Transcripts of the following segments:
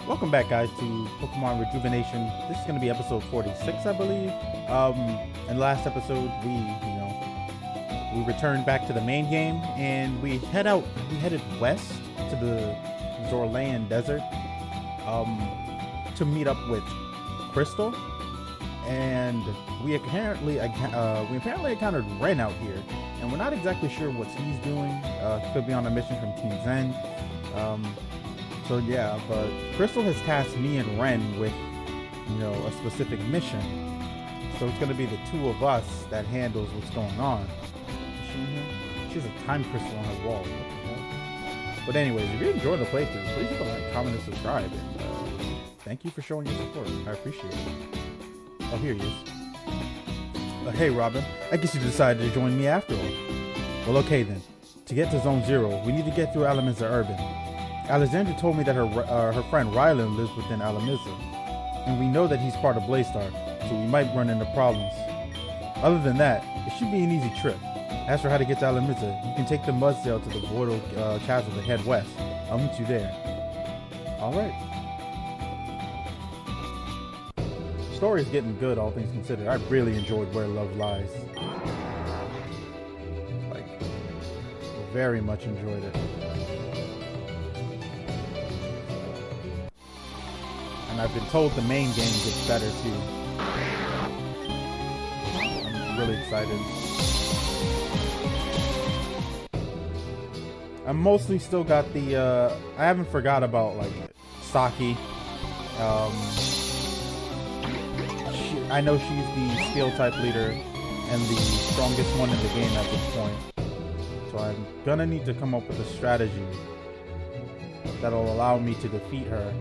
Welcome back, guys, to Pokemon Rejuvenation. This is going to be episode 46, I believe. In the last episode, we returned back to the main game, and we headed west to the Zorlayan Desert, to meet up with Crystal, and we apparently encountered Ren out here, and we're not exactly sure what he's doing. He could be on a mission from Team Zen. So yeah, but Crystal has tasked me and Ren with, a specific mission. So it's gonna be the two of us that handles what's going on. Is she in here? She has a time crystal on her wall. What the hell? But anyways, if you enjoyed the playthrough, please hit the like, comment, and subscribe. And thank you for showing your support. I appreciate it. Oh, here he is. Hey, Robin. I guess you decided to join me after all. Well, okay then. To get to Zone 0, we need to get through Alamissa Urben. Alexandra told me that her friend Ryland lives within Alamissa, and we know that he's part of Bladestar, so we might run into problems. Other than that, it should be an easy trip. As for how to get to Alamissa, you can take the mud sail to the Voidal Chasm to head west. I'll meet you there. Alright. The story is getting good, all things considered. I really enjoyed Where Love Lies. Very much enjoyed it. And I've been told the main game gets better too. I'm really excited. I'm mostly still got the I haven't forgot about like Saki. I know she's the steel type leader and the strongest one in the game at this point. So I'm gonna need to come up with a strategy that'll allow me to defeat her.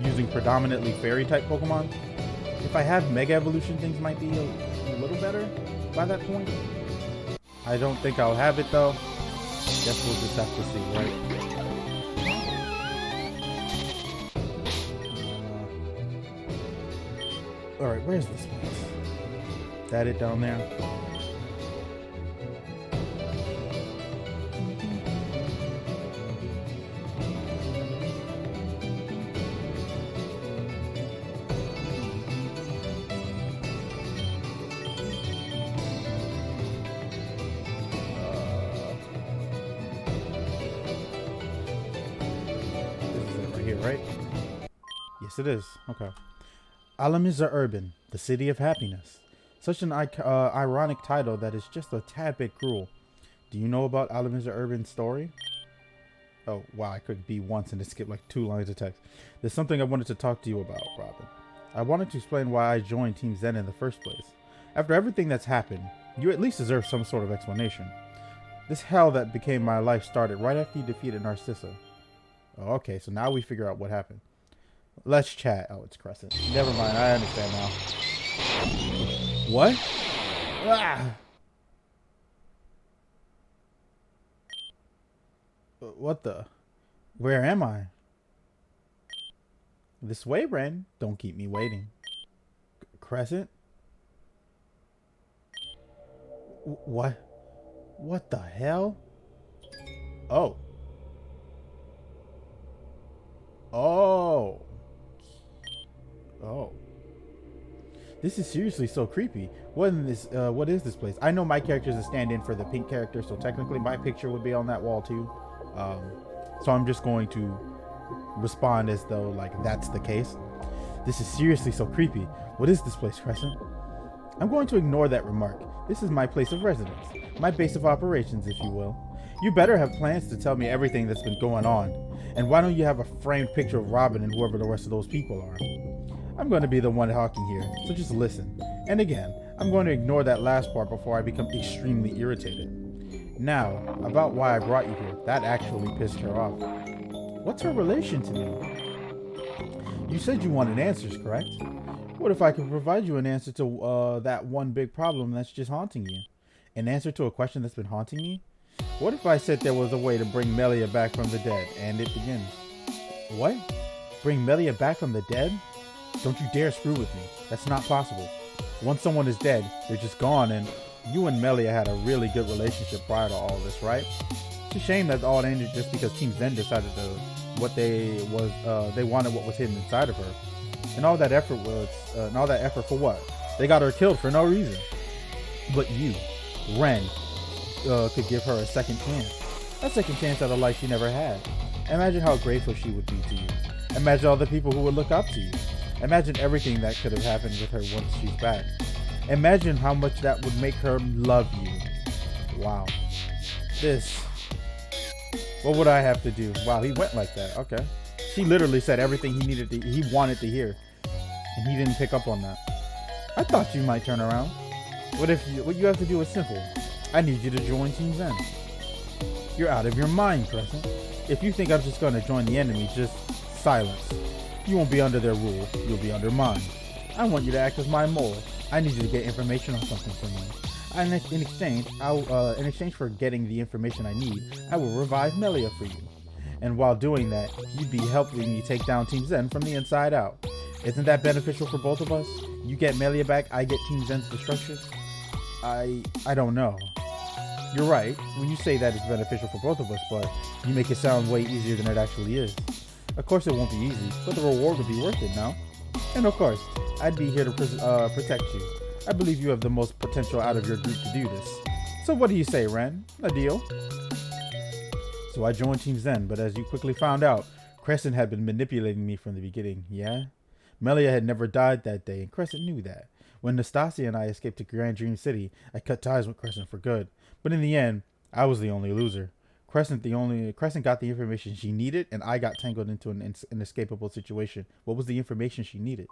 Using predominantly fairy type Pokemon. If I have Mega Evolution, things might be a little better by that point. I don't think I'll have it though. Guess we'll just have to see, right? Alright, where's this place? Is that it down there? Right? Yes, it is. Okay. Alamissa Urben, the city of happiness. Such an ironic title that is just a tad bit cruel. Do you know about Alamissa Urben's story? Oh, wow, I could be once and it skipped like 2 lines of text. There's something I wanted to talk to you about, Robin. I wanted to explain why I joined Team Zen in the first place. After everything that's happened, you at least deserve some sort of explanation. This hell that became my life started right after you defeated Narcissa. Oh, okay, so now we figure out what happened. Let's chat. Oh, it's Crescent. Never mind, I understand now. What? Ah! What the? Where am I? This way, Ren. Don't keep me waiting. Crescent? What? What the hell? Oh. Oh. This is seriously so creepy. What is this place? I know my character is a stand-in for the pink character, so technically my picture would be on that wall too. So I'm just going to respond as though like that's the case. This is seriously so creepy. What is this place, Crescent? I'm going to ignore that remark. This is my place of residence. My base of operations, if you will. You better have plans to tell me everything that's been going on. And why don't you have a framed picture of Robin and whoever the rest of those people are? I'm going to be the one talking here, so just listen. And again, I'm going to ignore that last part before I become extremely irritated. Now, about why I brought you here. That actually pissed her off. What's her relation to me? You said you wanted answers, correct? What if I could provide you an answer to that one big problem that's just haunting you? An answer to a question that's been haunting me? What if I said there was a way to bring Melia back from the dead? And it begins. What? Bring Melia back from the dead? Don't you dare screw with me. That's not possible. Once someone is dead, they're just gone, and you and Melia had a really good relationship prior to all this, right? It's a shame that all ended just because Team Zen decided to they wanted what was hidden inside of her. And all that effort for what? They got her killed for no reason. But you, Ren, could give her a second chance. A second chance at a life she never had. Imagine how grateful she would be to you. Imagine all the people who would look up to you. Imagine everything that could have happened with her once she's back. Imagine how much that would make her love you. Wow. What would I have to do? Wow, he went like that. Okay. She literally said everything he wanted to hear. And he didn't pick up on that. I thought you might turn around. What you have to do is simple. I need you to join Team Zen. You're out of your mind, Crescent. If you think I'm just going to join the enemy, just silence. You won't be under their rule. You'll be under mine. I want you to act as my mole. I need you to get information on something from me. And in exchange for getting the information I need, I will revive Melia for you. And while doing that, you'd be helping me take down Team Zen from the inside out. Isn't that beneficial for both of us? You get Melia back, I get Team Zen's destruction? I don't know. You're right when you say that it's beneficial for both of us, but you make it sound way easier than it actually is. Of course it won't be easy, but the reward will be worth it now. And of course, I'd be here to protect you. I believe you have the most potential out of your group to do this. So what do you say, Ren? A deal? So I joined Team Zen, but as you quickly found out, Crescent had been manipulating me from the beginning, yeah? Melia had never died that day, and Crescent knew that. When Nastasia and I escaped to Grand Dream City, I cut ties with Crescent for good. But in the end, I was the only loser. Crescent got the information she needed, and I got tangled into an inescapable situation. What was the information she needed?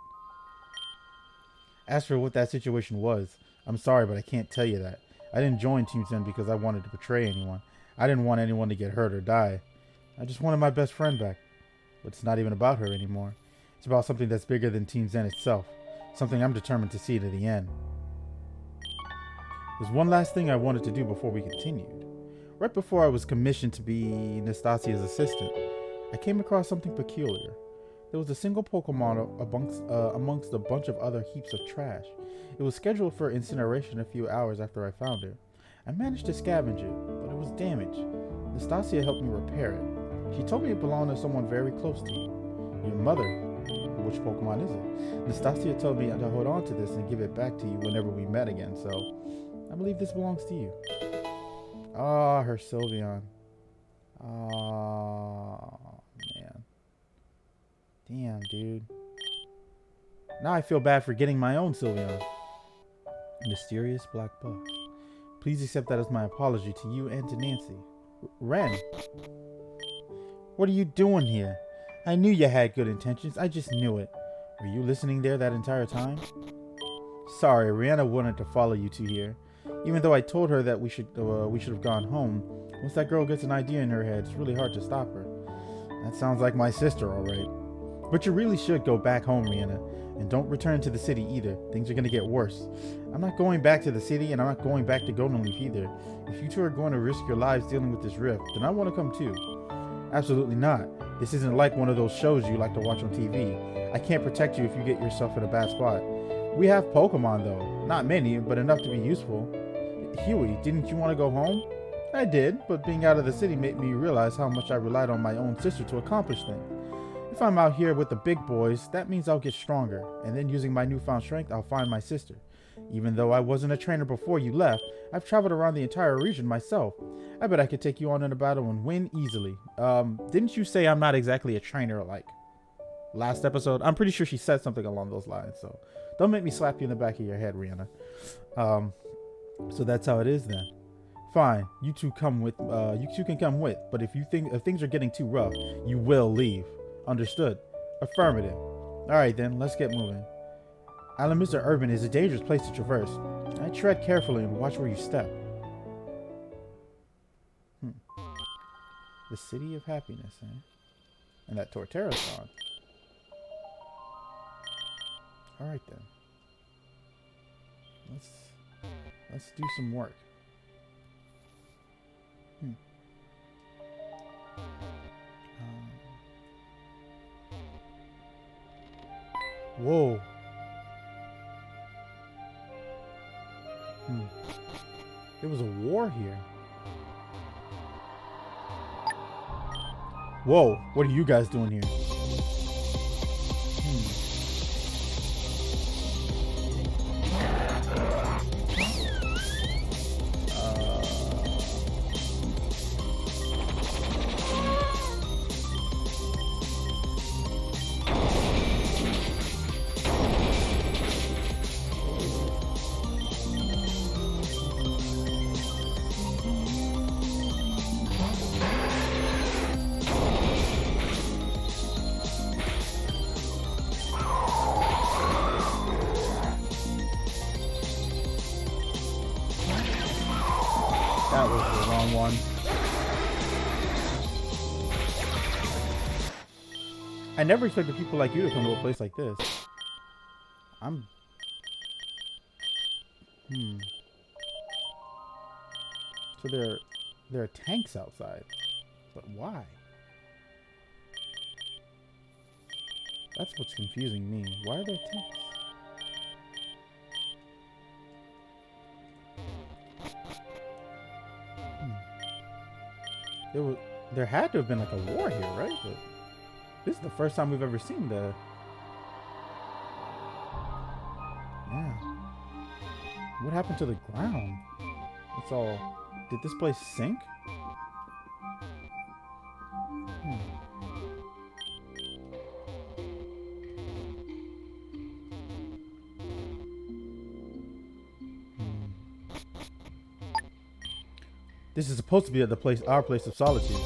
As for what that situation was, I'm sorry, but I can't tell you that. I didn't join Team Zen because I wanted to betray anyone. I didn't want anyone to get hurt or die. I just wanted my best friend back. But it's not even about her anymore. It's about something that's bigger than Team Zen itself. Something I'm determined to see to the end. There's one last thing I wanted to do before we continued. Right before I was commissioned to be Nastasia's assistant, I came across something peculiar. There was a single Pokémon amongst a bunch of other heaps of trash. It was scheduled for incineration a few hours after I found it. I managed to scavenge it, but it was damaged. Nastasia helped me repair it. She told me it belonged to someone very close to you. Your mother. Which Pokemon is it? Nastasia told me to hold on to this and give it back to you whenever we met again, so I believe this belongs to you. Ah, her Sylveon. Ah, man. Damn, dude. Now I feel bad for getting my own Sylveon. Mysterious black box. Please accept that as my apology to you and to Nancy. Ren. What are you doing here? I knew you had good intentions. I just knew it. Were you listening there that entire time? Sorry, Rihanna wanted to follow you two here. Even though I told her that we should have gone home, once that girl gets an idea in her head, it's really hard to stop her. That sounds like my sister, all right. But you really should go back home, Rihanna. And don't return to the city either. Things are going to get worse. I'm not going back to the city, and I'm not going back to Golden Leaf either. If you two are going to risk your lives dealing with this rift, then I want to come too. Absolutely not. This isn't like one of those shows you like to watch on TV. I can't protect you if you get yourself in a bad spot. We have Pokemon though. Not many, but enough to be useful. Huey, didn't you want to go home? I did, but being out of the city made me realize how much I relied on my own sister to accomplish things. If I'm out here with the big boys, that means I'll get stronger, and then using my newfound strength, I'll find my sister. Even though I wasn't a trainer before you left, I've traveled around the entire region myself. I bet I could take you on in a battle and win easily. Didn't you say I'm not exactly a trainer like last episode? I'm pretty sure she said something along those lines, so don't make me slap you in the back of your head, Rihanna. So that's how it is then. Fine, you two can come with, but if things are getting too rough, you will leave. Understood? Affirmative. Alright then, let's get moving. Alamissa Urben is a dangerous place to traverse. I tread carefully and watch where you step. The City of Happiness, eh? And that Torterra's gone. Alright then. Let's do some work. Whoa. There was a war here. Whoa, what are you guys doing here? That was the wrong one. I never expected people like you to come to a place like this. So there are tanks outside. But why? That's what's confusing me. Why are there tanks? There had to have been like a war here, right? But this is the first time we've ever seen the... Yeah. What happened to the ground? It's all... Did this place sink? This is supposed to be at the place, our place of solitude.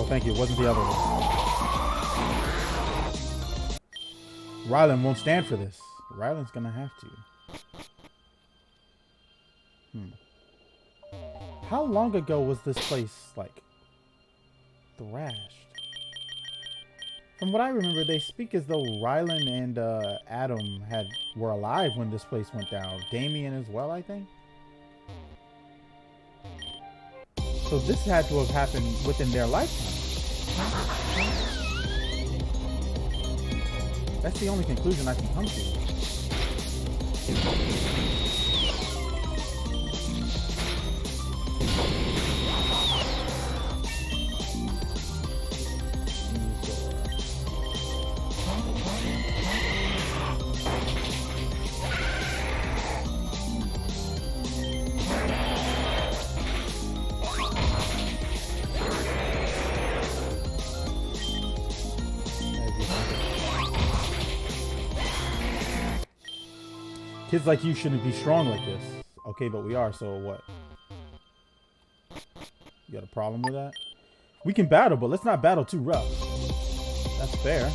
Thank you. It wasn't the other one. Ryland won't stand for this. Ryland's gonna have to. How long ago was this place, like, thrashed? From what I remember, they speak as though Ryland and Adam were alive when this place went down. Damien as well, I think. So this had to have happened within their lifetime. That's the only conclusion I can come to. Kids like you shouldn't be strong like this. Okay, but we are, so what? You got a problem with that? We can battle, but let's not battle too rough. That's fair.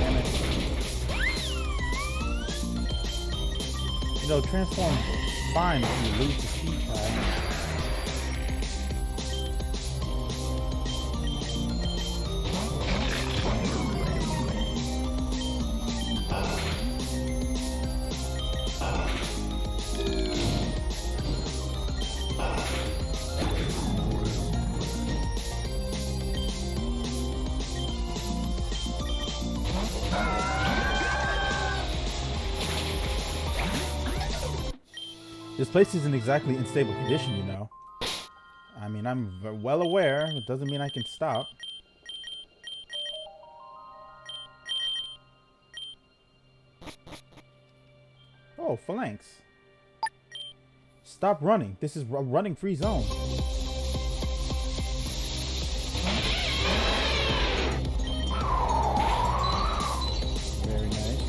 Damn it. You know, transform fine if you lose the speed pad. This place isn't exactly in stable condition, you know. I mean, I'm well aware. It doesn't mean I can stop. Oh, phalanx. Stop running. This is a running free zone. Very nice.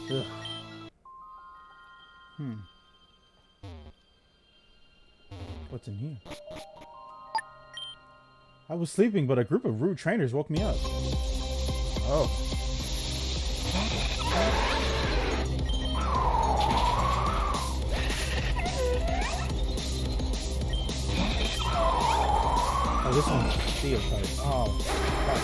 Ugh. What's in here? I was sleeping, but a group of rude trainers woke me up. Oh. Oh, this one's steel type. Oh, fuck.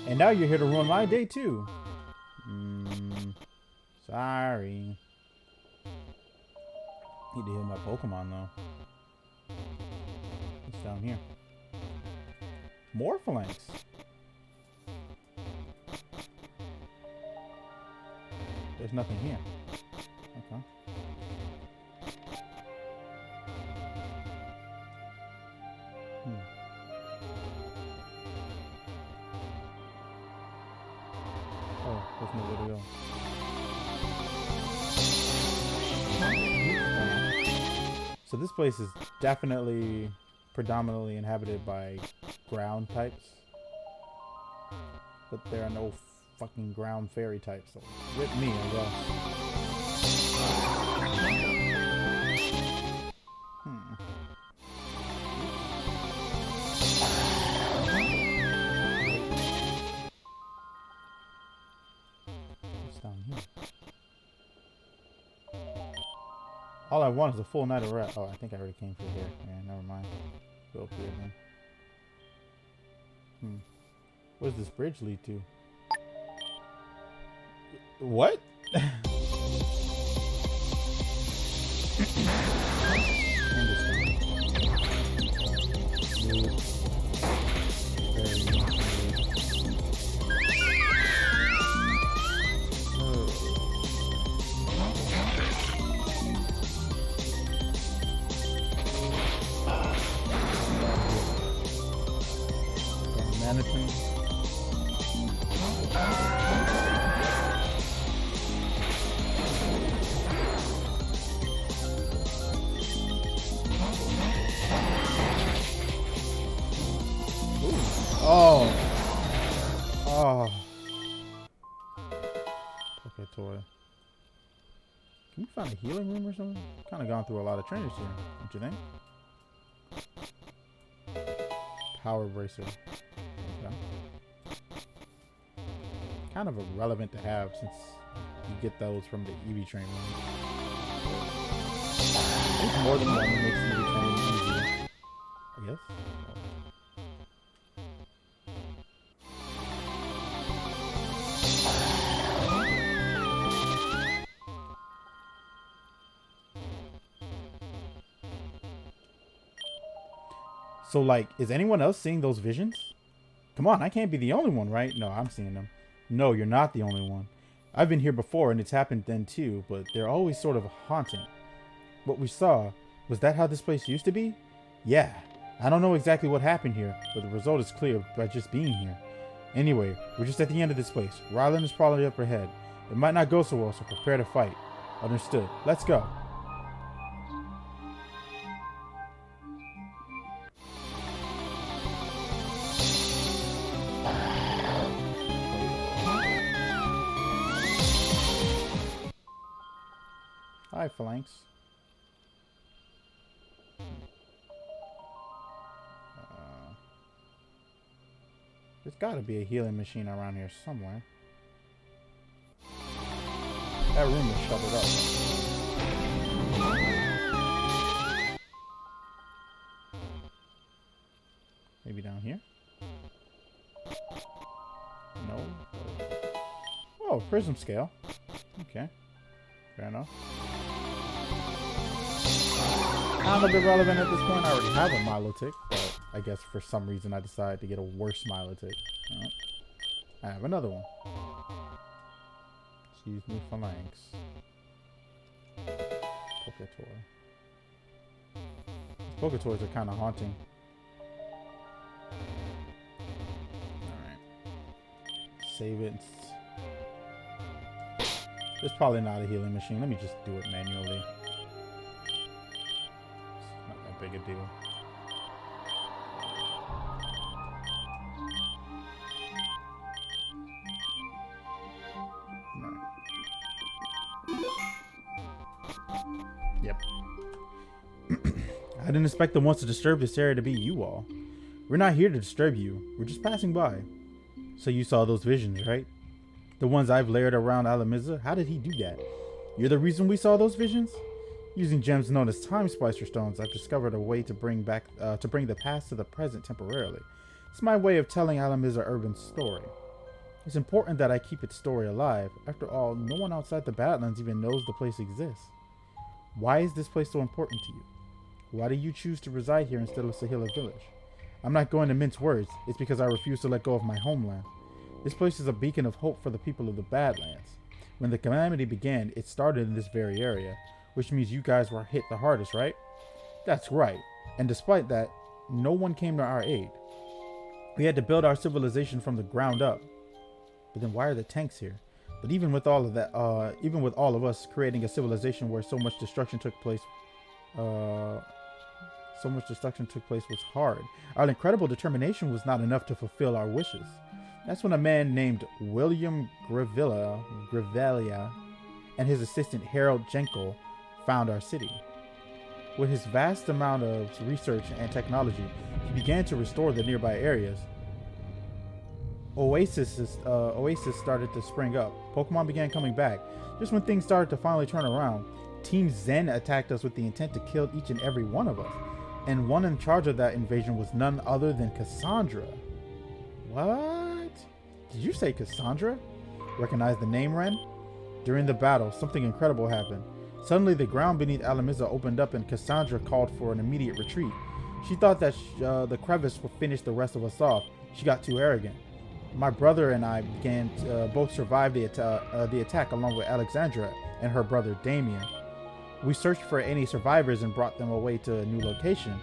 And now you're here to ruin my day too. Sorry. Need to heal my Pokemon though. What's down here? More phalanx. There's nothing here. Okay. Oh, there's nowhere to go. So this place is definitely predominantly inhabited by ground types. But there are no fucking ground fairy types, so with me, I guess. What's down here? All I want is a full night of rest. Oh, I think I already came through here. Yeah, never mind. Go up here then. Where does this bridge lead to? What? Oh. Oh. Okay, toy. Can we find a healing room or something? Kind of gone through a lot of trainers here, don't you think? Power bracer. Okay. Kind of irrelevant to have since you get those from the EV train room. There's more than one that makes EV train easier, I guess. So, like, is anyone else seeing those visions? Come on, I can't be the only one, right? No, I'm seeing them. No, you're not the only one. I've been here before, and it's happened then too, but they're always sort of haunting. What we saw, was that how this place used to be? Yeah. I don't know exactly what happened here, but the result is clear by just being here. Anyway, we're just at the end of this place. Ryland is probably up ahead. It might not go so well, so prepare to fight. Understood. Let's go. Hi, Phalanx. There's gotta be a healing machine around here somewhere. That room is shuttered up. Maybe down here? No. Oh, prism scale. Okay. Fair enough. Kind of irrelevant at this point. I already have a Milotic, but I guess for some reason I decided to get a worse Milotic. Right. I have another one. Use new phalanx. Poketoy. Poketoys are kind of haunting. Alright. Save it. It's probably not a healing machine. Let me just do it manually. It's not that big a deal. Yep. I didn't expect the ones to disturb this area to be you all. We're not here to disturb you. We're just passing by. So you saw those visions, right? The ones I've layered around Alamissa? How did he do that? You're the reason we saw those visions? Using gems known as time splicer stones, I've discovered a way to bring the past to the present temporarily. It's my way of telling Alamissa Urben's story. It's important that I keep its story alive. After all, no one outside the Badlands even knows the place exists. Why is this place so important to you? Why do you choose to reside here instead of Sahila Village? I'm not going to mince words. It's because I refuse to let go of my homeland. This place is a beacon of hope for the people of the Badlands. When the calamity began, it started in this very area, which means you guys were hit the hardest, right? That's right. And despite that, no one came to our aid. We had to build our civilization from the ground up. But then why are the tanks here? But even with all of that, even with all of us creating a civilization where so much destruction took place was hard. Our incredible determination was not enough to fulfill our wishes. That's when a man named William Grivelia and his assistant Harold Jenkel found our city. With his vast amount of research and technology, he began to restore the nearby areas. Oasis started to spring up. Pokemon began coming back. Just when things started to finally turn around, Team Zen attacked us with the intent to kill each and every one of us. And one in charge of that invasion was none other than Cassandra. What? Did you say Cassandra? Recognize the name, Ren? During the battle, something incredible happened. Suddenly, the ground beneath Alamissa opened up and Cassandra called for an immediate retreat. She thought that the crevice would finish the rest of us off. She got too arrogant. My brother and I both survived the attack along with Alexandra and her brother Damien. We searched for any survivors and brought them away to a new location.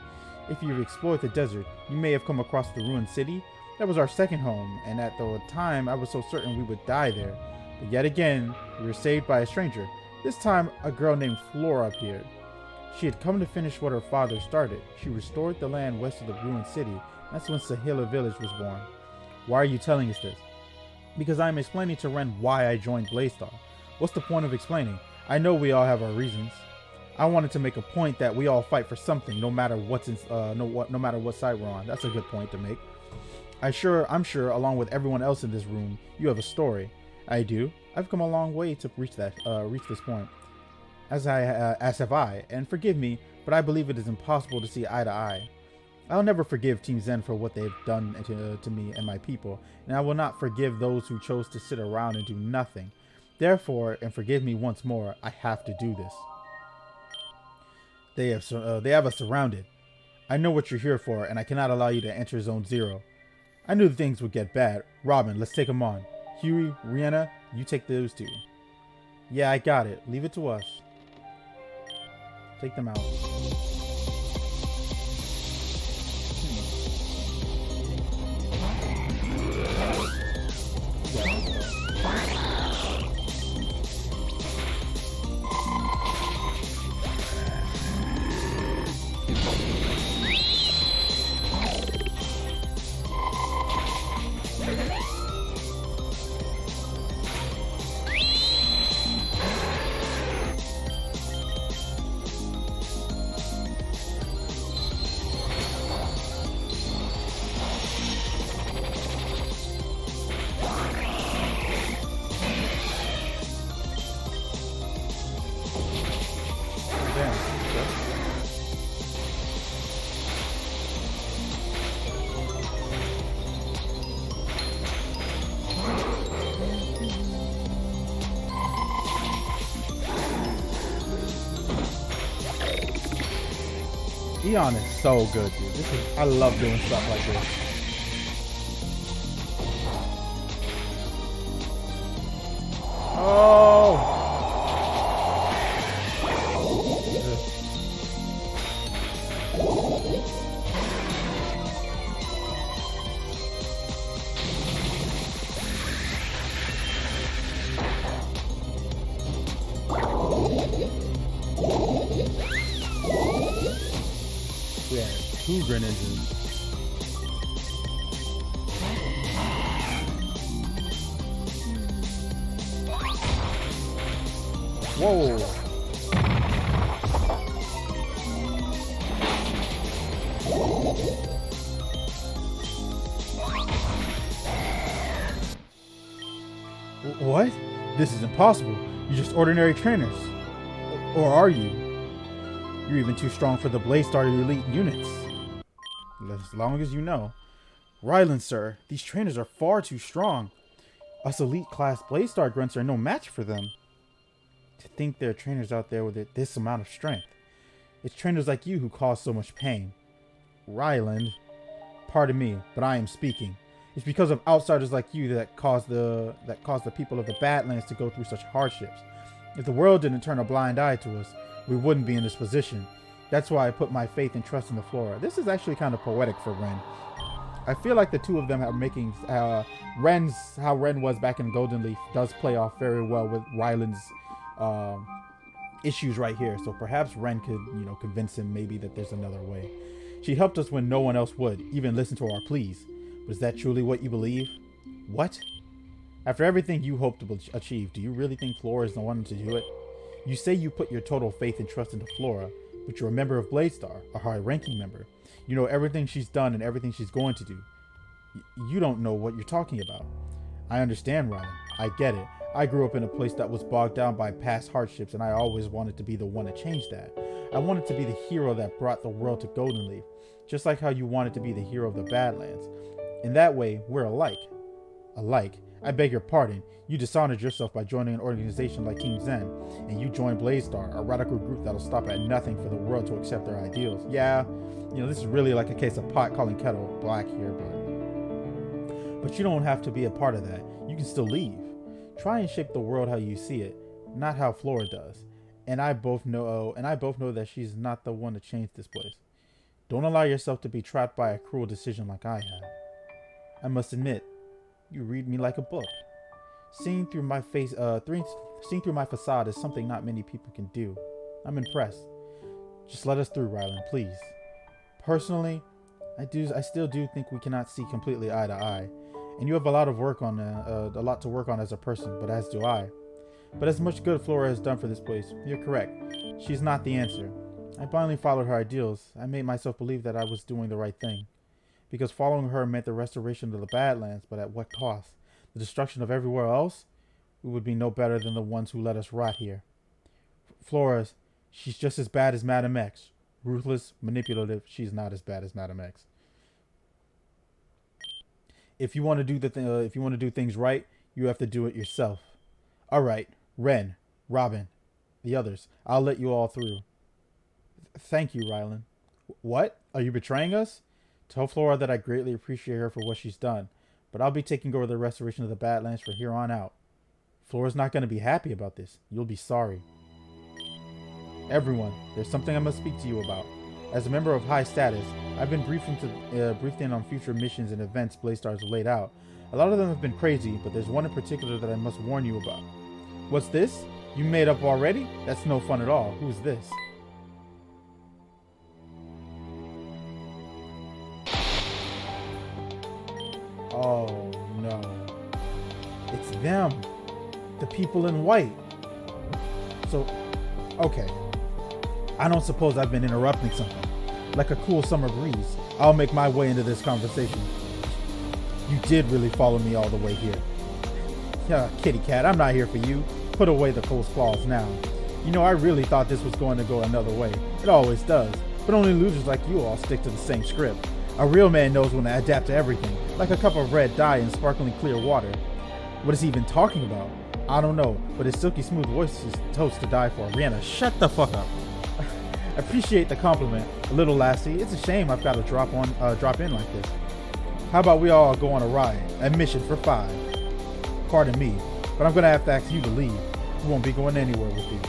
If you've explored the desert, you may have come across the ruined city. That was our second home, and at the time I was so certain we would die there. But yet again, we were saved by a stranger. This time, a girl named Flora appeared. She had come to finish what her father started. She restored the land west of the ruined city. That's when Sahila Village was born. Why are you telling us this? Because I am explaining to Ren why I joined Bladestar. What's the point of explaining? I know we all have our reasons. I wanted to make a point that we all fight for something, no matter what side we're on. That's a good point to make. I'm sure, along with everyone else in this room, you have a story. I do. I've come a long way to reach this point. As have I. And forgive me, but I believe it is impossible to see eye to eye. I'll never forgive Team Zen for what they've done to me and my people, and I will not forgive those who chose to sit around and do nothing. Therefore, and forgive me once more, I have to do this. They have us surrounded. I know what you're here for, and I cannot allow you to enter Zone 0. I knew things would get bad. Robin, let's take them on. Huey, Rihanna, you take those two. Yeah, I got it. Leave it to us. Take them out. Eon is so good, dude. I love doing stuff like this. Oh! Yeah, 2 grenades. Whoa. What? This is impossible. You're just ordinary trainers. Or are you? You're even too strong for the Bladestar elite units. As long as you know. Ryland, sir, these trainers are far too strong. Us elite class Bladestar grunts are no match for them. To think there are trainers out there with this amount of strength. It's trainers like you who cause so much pain. Ryland, pardon me, but I am speaking. It's because of outsiders like you that caused the people of the Badlands to go through such hardships. If the world didn't turn a blind eye to us, we wouldn't be in this position. That's why I put my faith and trust in the Flora. This is actually kind of poetic for Ren. I feel like the two of them are making how Ren was back in Golden Leaf does play off very well with Ryland's issues right here. So perhaps Ren could, convince him maybe that there's another way. She helped us when no one else would, even listen to our pleas. But is that truly what you believe? What? After everything you hope to achieve, do you really think Flora is the one to do it? You say you put your total faith and trust into Flora, but you're a member of Bladestar, a high-ranking member. You know everything she's done and everything she's going to do. You don't know what you're talking about. I understand, Rylan. I get it. I grew up in a place that was bogged down by past hardships, and I always wanted to be the one to change that. I wanted to be the hero that brought the world to Golden Leaf, just like how you wanted to be the hero of the Badlands. In that way, we're alike. Alike? I beg your pardon. You dishonored yourself by joining an organization like Team Zen, and you joined Bladestar, a radical group that'll stop at nothing for the world to accept their ideals. Yeah, this is really like a case of pot calling kettle black here, but you don't have to be a part of that. You can still leave. Try and shape the world how you see it, not how Flora does. And I both know that she's not the one to change this place. Don't allow yourself to be trapped by a cruel decision like I have. I must admit, you read me like a book. Seeing through my facade is something not many people can do. I'm impressed. Just let us through, Ryland, please. Personally, I still do think we cannot see completely eye to eye, and you have a lot to work on as a person, but as do I. But as much good Flora has done for this place, you're correct. She's not the answer. I blindly followed her ideals. I made myself believe that I was doing the right thing. Because following her meant the restoration of the Badlands, but at what cost? The destruction of everywhere else? We would be no better than the ones who let us rot here. Flora, she's just as bad as Madam X. Ruthless, manipulative, she's not as bad as Madam X. If you want to do things right, you have to do it yourself. All right, Ren, Robin, the others. I'll let you all through. Thank you, Rylan. What? Are you betraying us? Tell Flora that I greatly appreciate her for what she's done, but I'll be taking over the restoration of the Badlands from here on out. Flora's not going to be happy about this. You'll be sorry. Everyone, there's something I must speak to you about. As a member of high status, I've been briefed in on future missions and events Bladestar has laid out. A lot of them have been crazy, but there's one in particular that I must warn you about. What's this? You made up already? That's no fun at all. Who's this? Oh no. It's them. The people in white. So, okay. I don't suppose I've been interrupting something. Like a cool summer breeze, I'll make my way into this conversation. You did really follow me all the way here. Yeah, kitty cat, I'm not here for you. Put away the close claws now. I really thought this was going to go another way. It always does. But only losers like you all stick to the same script. A real man knows when to adapt to everything, like a cup of red dye in sparkling clear water. What is he even talking about? I don't know, but his silky smooth voice is toast to die for. Rihanna, shut the fuck up. Appreciate the compliment, little lassie. It's a shame I've got to drop in like this. How about we all go on a ride? A mission for 5. Pardon me, but I'm gonna have to ask you to leave. We won't be going anywhere with you.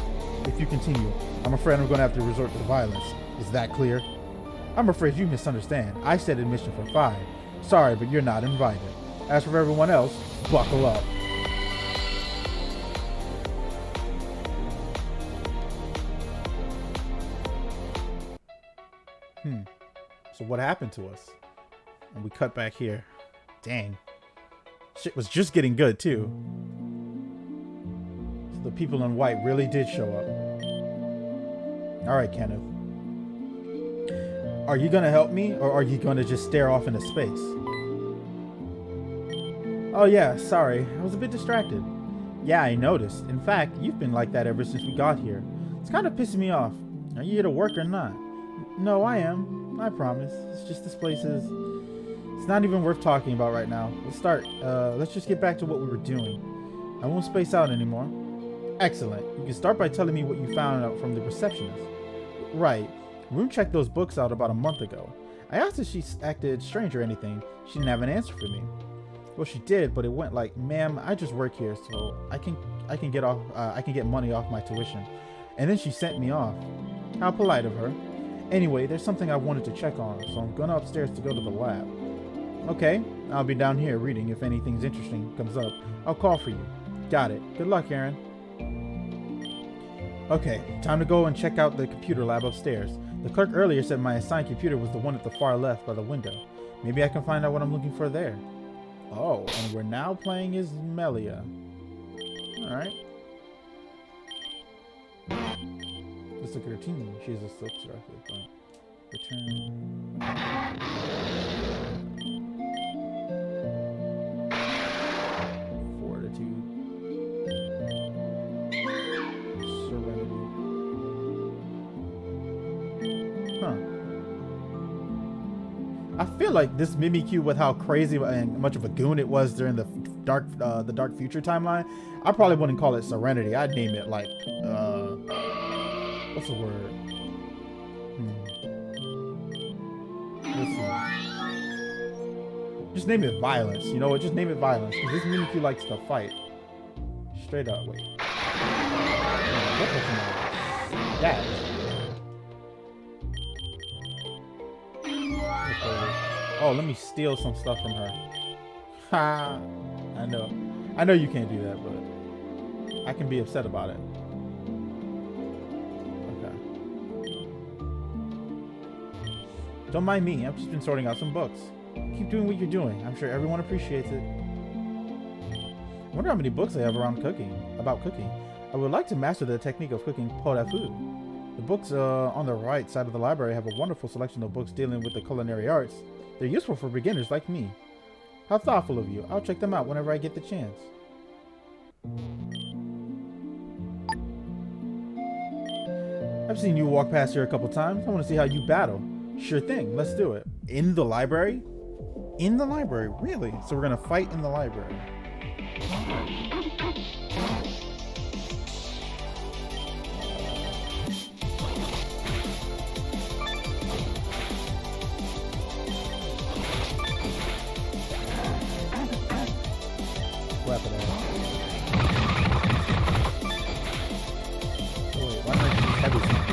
If you continue, I'm afraid I'm gonna have to resort to violence. Is that clear? I'm afraid you misunderstand. I said admission for 5. Sorry, but you're not invited. As for everyone else, buckle up. So what happened to us? And we cut back here. Dang. Shit was just getting good, too. So the people in white really did show up. Alright, Kenneth. Are you gonna help me, or are you gonna just stare off into space? Oh yeah, sorry. I was a bit distracted. Yeah, I noticed. In fact, you've been like that ever since we got here. It's kind of pissing me off. Are you here to work or not? No, I am. I promise. It's just this place is... It's not even worth talking about right now. Let's just get back to what we were doing. I won't space out anymore. Excellent. You can start by telling me what you found out from the receptionist. Right. Room checked those books out about a month ago. I asked if she acted strange or anything. She didn't have an answer for me. Well, she did, but it went like, ma'am, I just work here, so I can get money off my tuition. And then she sent me off. How polite of her. Anyway, there's something I wanted to check on, so I'm going upstairs to go to the lab. Okay, I'll be down here reading. If anything interesting comes up, I'll call for you. Got it. Good luck, Erin. Okay, time to go and check out the computer lab upstairs. The clerk earlier said my assigned computer was the one at the far left by the window. Maybe I can find out what I'm looking for there. Oh, and we're now playing as Melia. Alright. Let's look at her team. She has a silk scarf, but return. Fortitude. Serenity. Huh. I feel like this Mimikyu, with how crazy and much of a goon it was during the Dark Future timeline, I probably wouldn't call it Serenity. I'd name it like what's the word? Let's see. Just name it Violence. You know what? Just name it Violence. Because this Mimikyu likes to fight. Straight up. Wait. What Pokemon? That. Oh, let me steal some stuff from her. Ha! I know you can't do that, but I can be upset about it. Okay. Don't mind me. I've just been sorting out some books. Keep doing what you're doing. I'm sure everyone appreciates it. I wonder how many books I have about cooking. I would like to master the technique of cooking pot food. The books on the right side of the library have a wonderful selection of books dealing with the culinary arts. They're useful for beginners like me. How thoughtful of you. I'll check them out whenever I get the chance. I've seen you walk past here a couple times. I want to see how you battle. Sure thing. Let's do it. In the library? In the library? Really? So we're going to fight in the library. Weapon. Oh, wait, why am I using heavy stuff?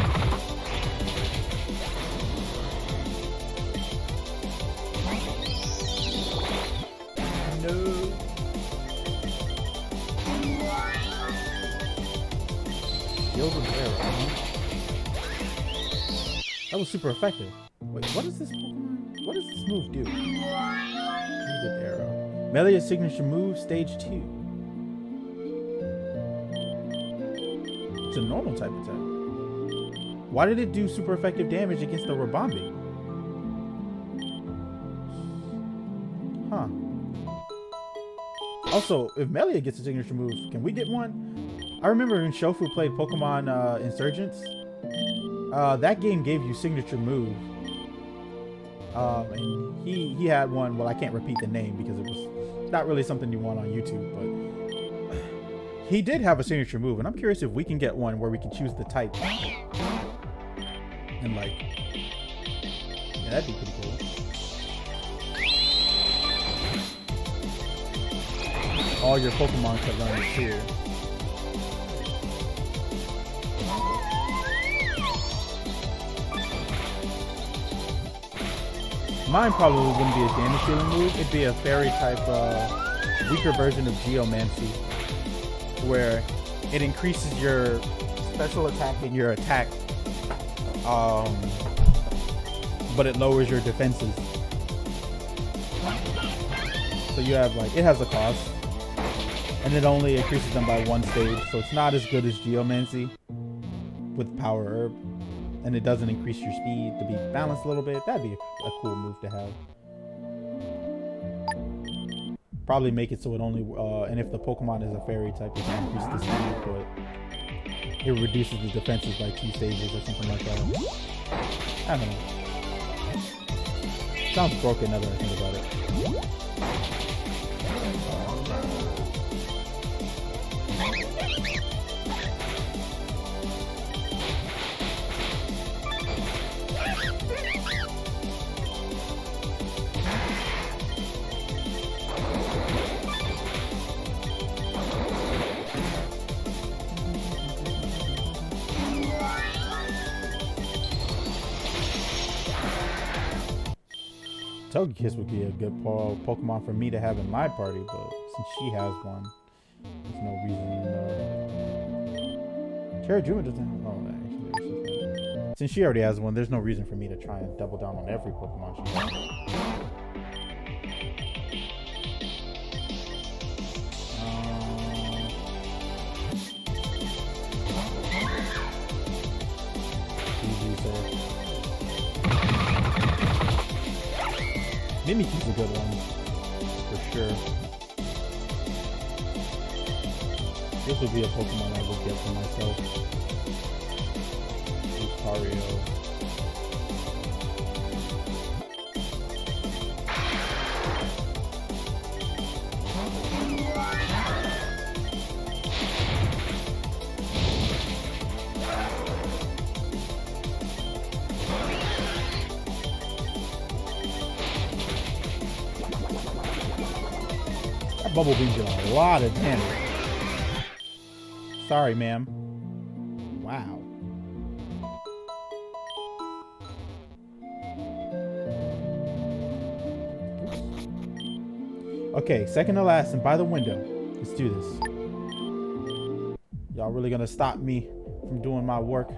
No. Gilded arrow. That was super effective. Wait, what is this Pokemon? What does this move do? Gilded arrow. Melia's signature move, stage 2. It's a normal type attack. Why did it do super effective damage against the Rabambi? Huh. Also, if Melia gets a signature move, can we get one? I remember when Shofu played Pokemon Insurgents. That game gave you signature moves. And he had one. Well, I can't repeat the name because it was not really something you want on YouTube, but he did have a signature move, and I'm curious if we can get one where we can choose the type. And like, yeah, that'd be pretty cool. all your Pokemon can learn it too. Mine probably wouldn't be a damage dealing move. It'd be a fairy type, weaker version of Geomancy, where it increases your special attack and your attack, but it lowers your defenses. So you have like, it has a cost, and it only increases them by 1 stage. So it's not as good as Geomancy with Power Herb, and it doesn't increase your speed to be balanced a little bit. That'd be a cool move to have. Probably make it so it only, and if the Pokemon is a fairy type, it can increase the speed, but it reduces the defenses by 2 stages or something like that. I don't know. Sounds broken now that I think about it. Togekiss would be a good Pokemon for me to have in my party, but since she has one, there's no reason. Rejuvenation doesn't have. Oh, since she already has one, there's no reason for me to try and double down on every Pokemon she has. Mimikyu's a good one, for sure. This would be a Pokemon I would get for myself. Lucario. Bubble Beam did a lot of damage. Sorry, ma'am. Wow. Okay, second to last and by the window. Let's do this. Y'all really gonna stop me from doing my work?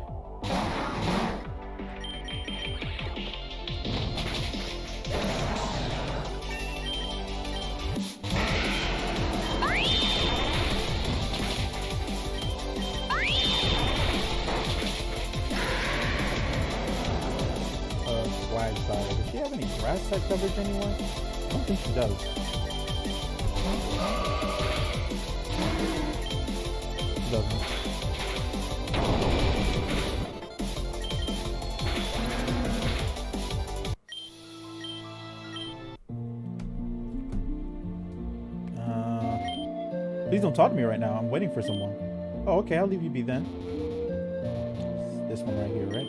Does she have any grass type coverage anyway? I don't think she does. She doesn't. Please don't talk to me right now. I'm waiting for someone. Oh, okay. I'll leave you be then. This one right here, right?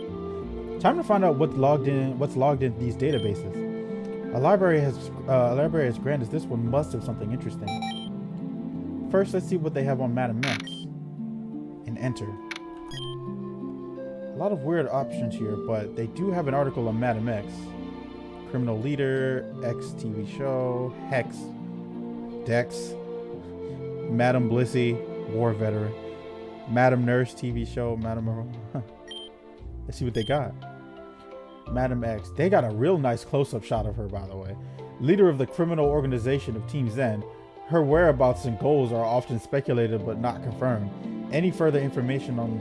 Time to find out what's logged in these databases. A library as grand as this one must have something interesting. First, let's see what they have on Madam X. And enter. A lot of weird options here, but they do have an article on Madam X. Criminal leader, X TV show, Hex, Dex, Madam Blissey, war veteran, Madam Nurse TV show, Madam. Let's see what they got. Madam X. They got a real nice close-up shot of her, by the way. Leader of the criminal organization of Team Zen. Her whereabouts and goals are often speculated but not confirmed. Any further information on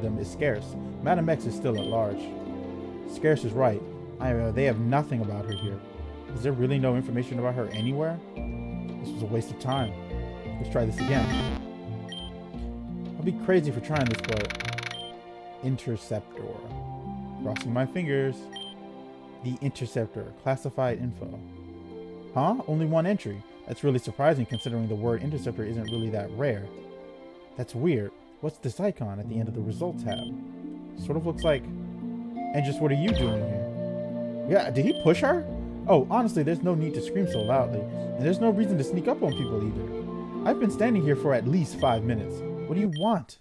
them is scarce. Madam X is still at large. Scarce is right. They have nothing about her here. Is there really no information about her anywhere? This was a waste of time. Let's try this again. I'll be crazy for trying this, but... Interceptor. Crossing my fingers. The Interceptor. Classified info. Huh? Only 1 entry. That's really surprising considering the word Interceptor isn't really that rare. That's weird. What's this icon at the end of the results tab? Sort of looks like... And just what are you doing here? Yeah, did he push her? Oh, honestly, there's no need to scream so loudly, and there's no reason to sneak up on people either. I've been standing here for at least 5 minutes. What do you want?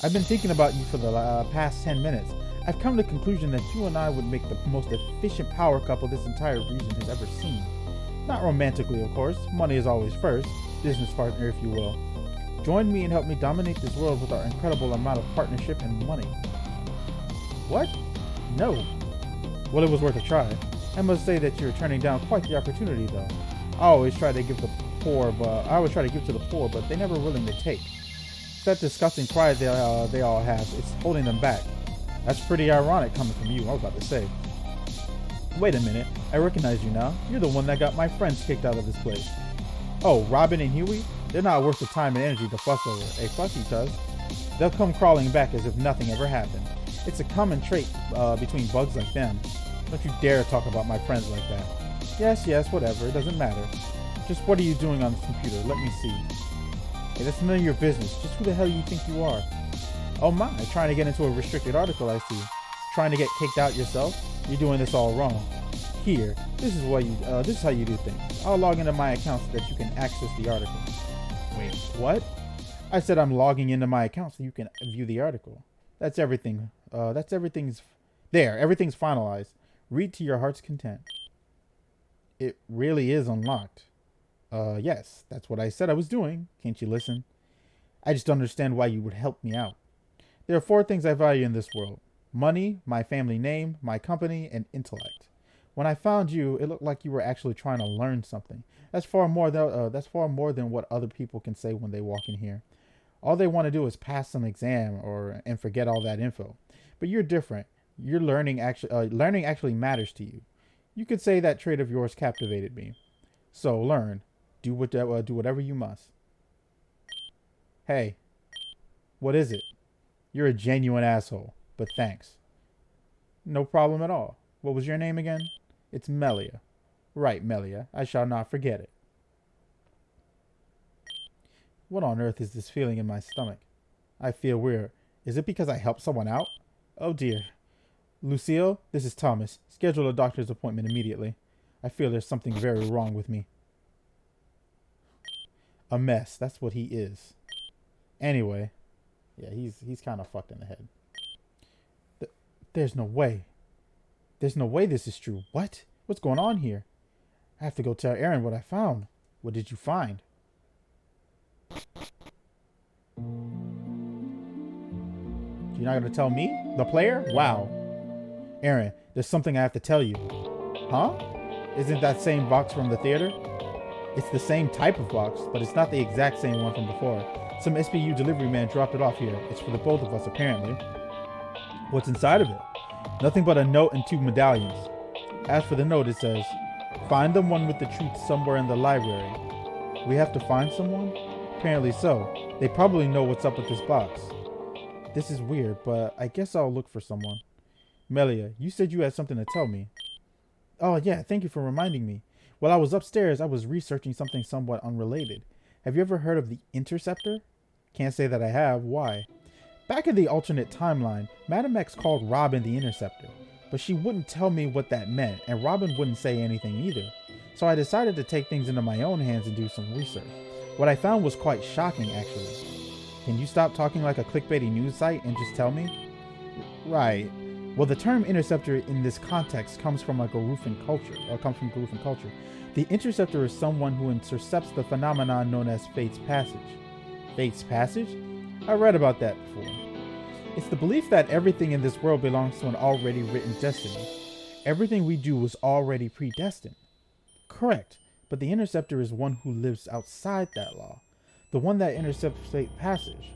I've been thinking about you for the past 10 minutes. I've come to the conclusion that you and I would make the most efficient power couple this entire region has ever seen. Not romantically, of course. Money is always first. Business partner, if you will. Join me and help me dominate this world with our incredible amount of partnership and money. What? No. Well, it was worth a try. I must say that you're turning down quite the opportunity, though. I always try to give to the poor, but they're never willing to take. It's that disgusting pride they all have. It's holding them back. That's pretty ironic coming from you, I was about to say. Wait a minute, I recognize you now. You're the one that got my friends kicked out of this place. Oh, Robin and Huey? They're not worth the time and energy to fuss over. A fussy does. They'll come crawling back as if nothing ever happened. It's a common trait between bugs like them. Don't you dare talk about my friends like that. Yes, whatever, it doesn't matter. Just what are you doing on this computer? Let me see. Hey, that's none of your business. Just who the hell you think you are? Oh my, trying to get into a restricted article, I see. Trying to get kicked out yourself? You're doing this all wrong. Here, this is how you do things. I'll log into my account so that you can access the article. Wait, what? I said I'm logging into my account so you can view the article. That's everything. Everything's finalized. Read to your heart's content. It really is unlocked. Yes, that's what I said I was doing. Can't you listen? I just don't understand why you would help me out. There are 4 things I value in this world. Money, my family name, my company, and intellect. When I found you, it looked like you were actually trying to learn something. That's far more than what other people can say when they walk in here. All they want to do is pass some exam and forget all that info. But you're different. Your learning actually matters to you. You could say that trait of yours captivated me. So learn. Do whatever you must. Hey, what is it? You're a genuine asshole, but thanks. No problem at all. What was your name again? It's Melia. Right, Melia. I shall not forget it. What on earth is this feeling in my stomach? I feel weird. Is it because I helped someone out? Oh dear. Lucille, this is Thomas. Schedule a doctor's appointment immediately. I feel there's something very wrong with me. A mess. That's what he is. Anyway. Yeah, he's kind of fucked in the head. There's no way. There's no way this is true. What? What's going on here? I have to go tell Erin what I found. What did you find? You're not going to tell me? The player? Wow. Erin, there's something I have to tell you. Huh? Isn't that same box from the theater? It's the same type of box, but it's not the exact same one from before. Some SPU delivery man dropped it off here. It's for the both of us, apparently. What's inside of it? Nothing but a note and 2 medallions. As for the note, it says, find the one with the truth somewhere in the library. We have to find someone? Apparently so. They probably know what's up with this box. This is weird, but I guess I'll look for someone. Melia, you said you had something to tell me. Oh yeah, thank you for reminding me. While I was upstairs, I was researching something somewhat unrelated. Have you ever heard of the Interceptor? Can't say that I have. Why? Back in the alternate timeline, Madam X called Robin the Interceptor, but she wouldn't tell me what that meant, and Robin wouldn't say anything either. So I decided to take things into my own hands and do some research. What I found was quite shocking, actually. Can you stop talking like a clickbaity news site and just tell me? Right. Well, the term interceptor in this context comes from Garufan culture. The interceptor is someone who intercepts the phenomenon known as Fate's Passage. Fate's Passage? I read about that before. It's the belief that everything in this world belongs to an already written destiny. Everything we do was already predestined. Correct, but the interceptor is one who lives outside that law, the one that intercepts Fate's Passage.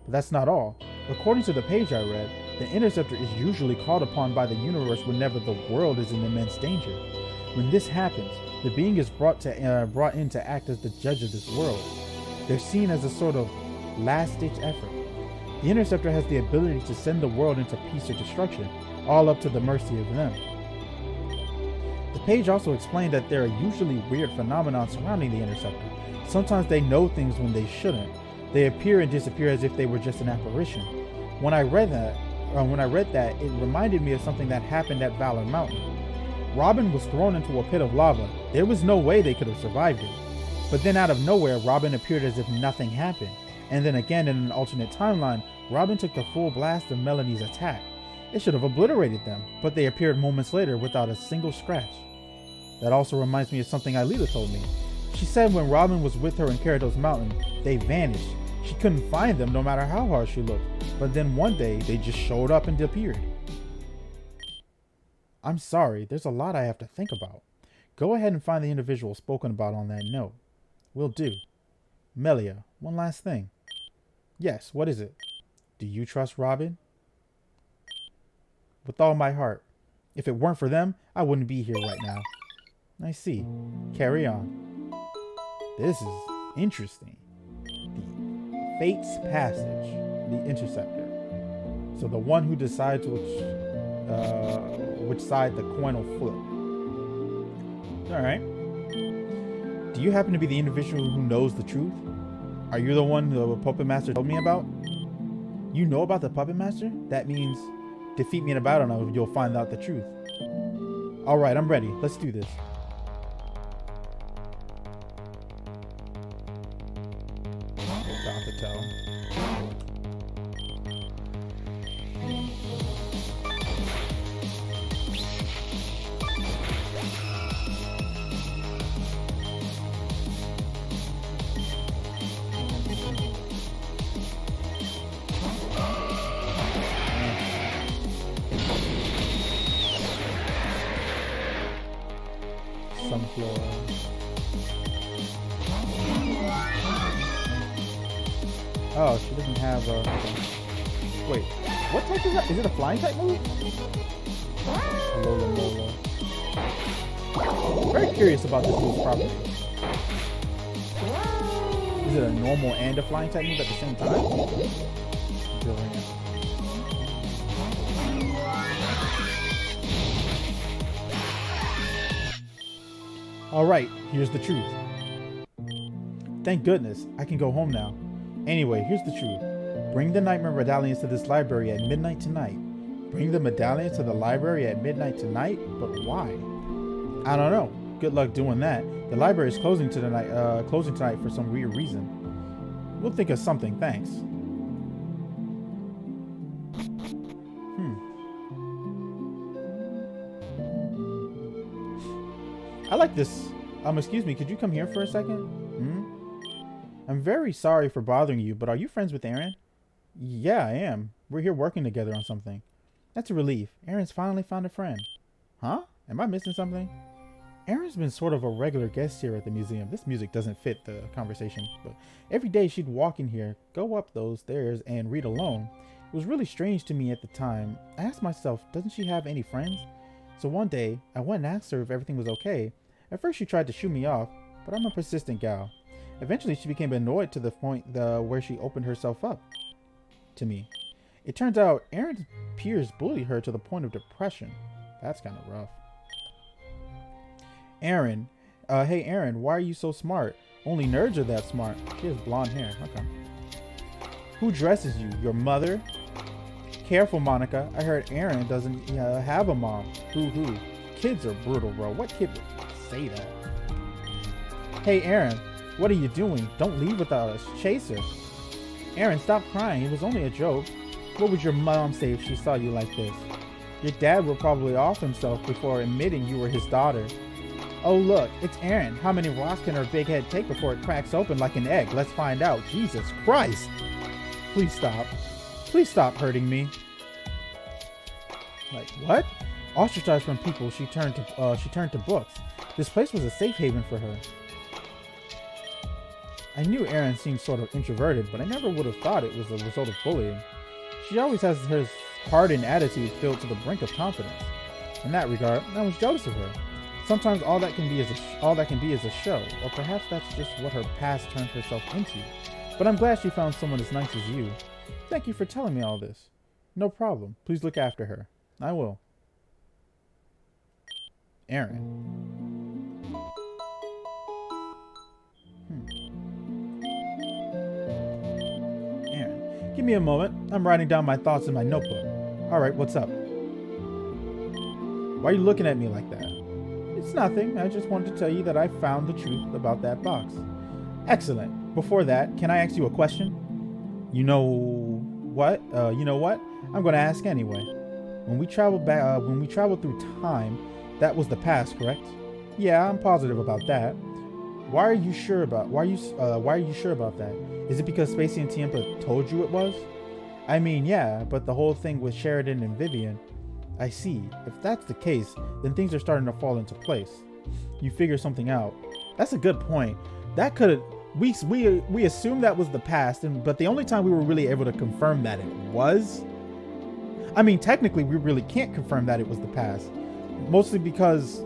But that's not all. According to the page I read, the interceptor is usually called upon by the universe whenever the world is in immense danger. When this happens, the being is brought in to act as the judge of this world. They're seen as a sort of last-ditch effort. The interceptor has the ability to send the world into peace or destruction, all up to the mercy of them. The page also explained that there are usually weird phenomena surrounding the interceptor. Sometimes they know things when they shouldn't. They appear and disappear as if they were just an apparition. When I read that, it reminded me of something that happened at Valor Mountain. Robin was thrown into a pit of lava. There was no way they could have survived it. But then out of nowhere, Robin appeared as if nothing happened. And then again in an alternate timeline, Robin took the full blast of Melanie's attack. It should have obliterated them, but they appeared moments later without a single scratch. That also reminds me of something Aelita told me. She said when Robin was with her in Gyarados Mountain, they vanished. She couldn't find them no matter how hard she looked, but then one day they just showed up and disappeared. I'm sorry, there's a lot I have to think about. Go ahead and find the individual spoken about on that note. Will do. Melia, one last thing. Yes, what is it? Do you trust Robin? With all my heart. If it weren't for them, I wouldn't be here right now. I see. Carry on. This is interesting. The Fate's Passage. The Interceptor. So the one who decides which side the coin will flip. Alright. Do you happen to be the individual who knows the truth? Are you the one the Puppet Master told me about? You know about the Puppet Master? That means defeat me in a battle and you'll find out the truth. Alright, I'm ready. Let's do this. About to tell. Sunflower. Oh, she doesn't have a... Wait, what type is that? Is it a flying type move? Lola Mola. Very curious about this move's properties. Is it a normal and a flying type move at the same time? Brilliant. Alright, here's the truth. Thank goodness, I can go home now. Anyway, here's the truth. Bring the nightmare medallions to this library at midnight tonight. Bring the medallions to the library at midnight tonight? But why? I don't know. Good luck doing that. The library is closing tonight for some weird reason. We'll think of something, thanks. I like this. Excuse me, could you come here for a second? I'm very sorry for bothering you, but are you friends with Erin? Yeah, I am. We're here working together on something. That's a relief. Erin's finally found a friend. Huh? Am I missing something? Erin's been sort of a regular guest here at the museum. This music doesn't fit the conversation, but every day she'd walk in here, go up those stairs, and read alone. It was really strange to me at the time. I asked myself, doesn't she have any friends? So one day, I went and asked her if everything was okay. At first she tried to shoo me off, but I'm a persistent gal. Eventually she became annoyed to the point where she opened herself up to me. It turns out Erin's peers bullied her to the point of depression. That's kind of rough. Erin. Hey Erin, why are you so smart? Only nerds are that smart. She has blonde hair. Okay. Who dresses you? Your mother? Careful, Monica. I heard Erin doesn't have a mom. Hoo-hoo. Kids are brutal, bro. What kid would say that? Hey Erin, what are you doing? Don't leave without us. Chase her. Erin, stop crying. It was only a joke. What would your mom say if she saw you like this? Your dad would probably off himself before admitting you were his daughter. Oh look, it's Erin. How many rocks can her big head take before it cracks open like an egg? Let's find out. Jesus Christ. Please stop. Please stop hurting me. Like, what? Ostracized from people, she turned to books. This place was a safe haven for her. I knew Erin seemed sort of introverted, but I never would have thought it was a result of bullying. She always has her heart and attitude filled to the brink of confidence. In that regard, I was jealous of her. Sometimes all that can be is a show, or perhaps that's just what her past turned herself into. But I'm glad she found someone as nice as you. Thank you for telling me all this. No problem. Please look after her. I will. Erin. Erin, give me a moment. I'm writing down my thoughts in my notebook. Alright, what's up? Why are you looking at me like that? It's nothing. I just wanted to tell you that I found the truth about that box. Excellent. Before that, can I ask you a question? You know what? I'm going to ask anyway. When we traveled through time, that was the past, correct? Yeah, I'm positive about that. Why are you sure about that? Is it because Spacey and Tiempa told you it was? I mean, yeah, but the whole thing with Sheridan and Vivian. I see. If that's the case, then things are starting to fall into place. You figure something out. That's a good point. That could we assumed that was the past, but the only time we were really able to confirm that it was, I mean, technically we really can't confirm that it was the past, mostly because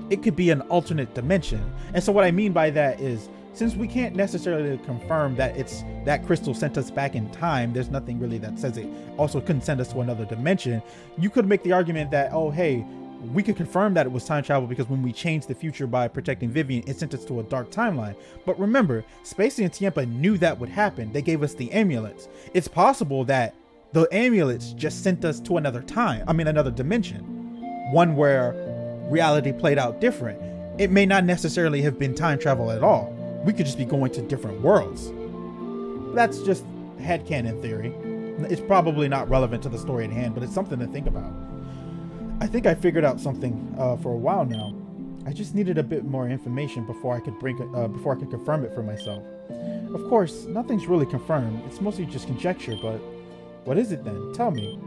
it could be an alternate dimension. And so what I mean by that is, since we can't necessarily confirm that it's that crystal sent us back in time, there's nothing really that says it also couldn't send us to another dimension. You could make the argument that, oh hey, we could confirm that it was time travel because when we changed the future by protecting Vivian, it sent us to a dark timeline. But remember, Spacey and Tiempa knew that would happen. They gave us the amulets. It's possible that the amulets just sent us to another dimension, one where reality played out different. It may not necessarily have been time travel at all. We could just be going to different worlds. That's just headcanon theory. It's probably not relevant to the story at hand, but it's something to think about. I think I figured out something for a while now. I just needed a bit more information before I could confirm it for myself. Of course, nothing's really confirmed. It's mostly just conjecture, but what is it then? Tell me.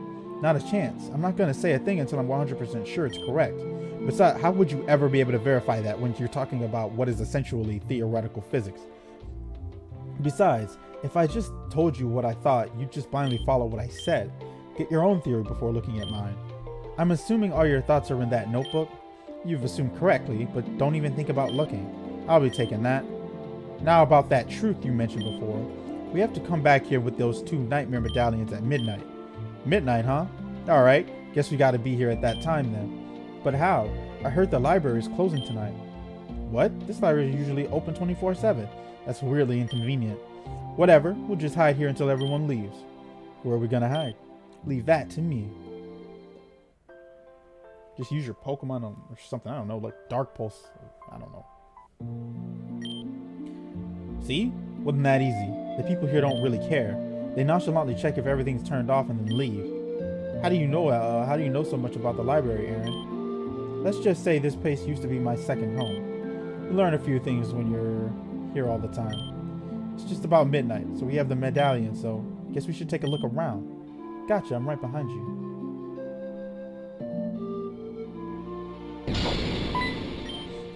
Not a chance. I'm not going to say a thing until I'm 100% sure it's correct. Besides, how would you ever be able to verify that when you're talking about what is essentially theoretical physics? Besides, if I just told you what I thought, you'd just blindly follow what I said. Get your own theory before looking at mine. I'm assuming all your thoughts are in that notebook? You've assumed correctly, but don't even think about looking. I'll be taking that. Now about that truth you mentioned before. We have to come back here with those 2 nightmare medallions at midnight. Midnight, huh? Alright, guess we gotta be here at that time then. But how? I heard the library is closing tonight. What? This library is usually open 24/7. That's weirdly inconvenient. Whatever, we'll just hide here until everyone leaves. Where are we gonna hide? Leave that to me. Just use your Pokemon or something, I don't know, like Dark Pulse. I don't know. See? Wasn't that easy? The people here don't really care. They nonchalantly check if everything's turned off and then leave. How do you know so much about the library, Erin? Let's just say this place used to be my second home. You learn a few things when you're here all the time. It's just about midnight, so we have the medallion, so guess we should take a look around. Gotcha, I'm right behind you.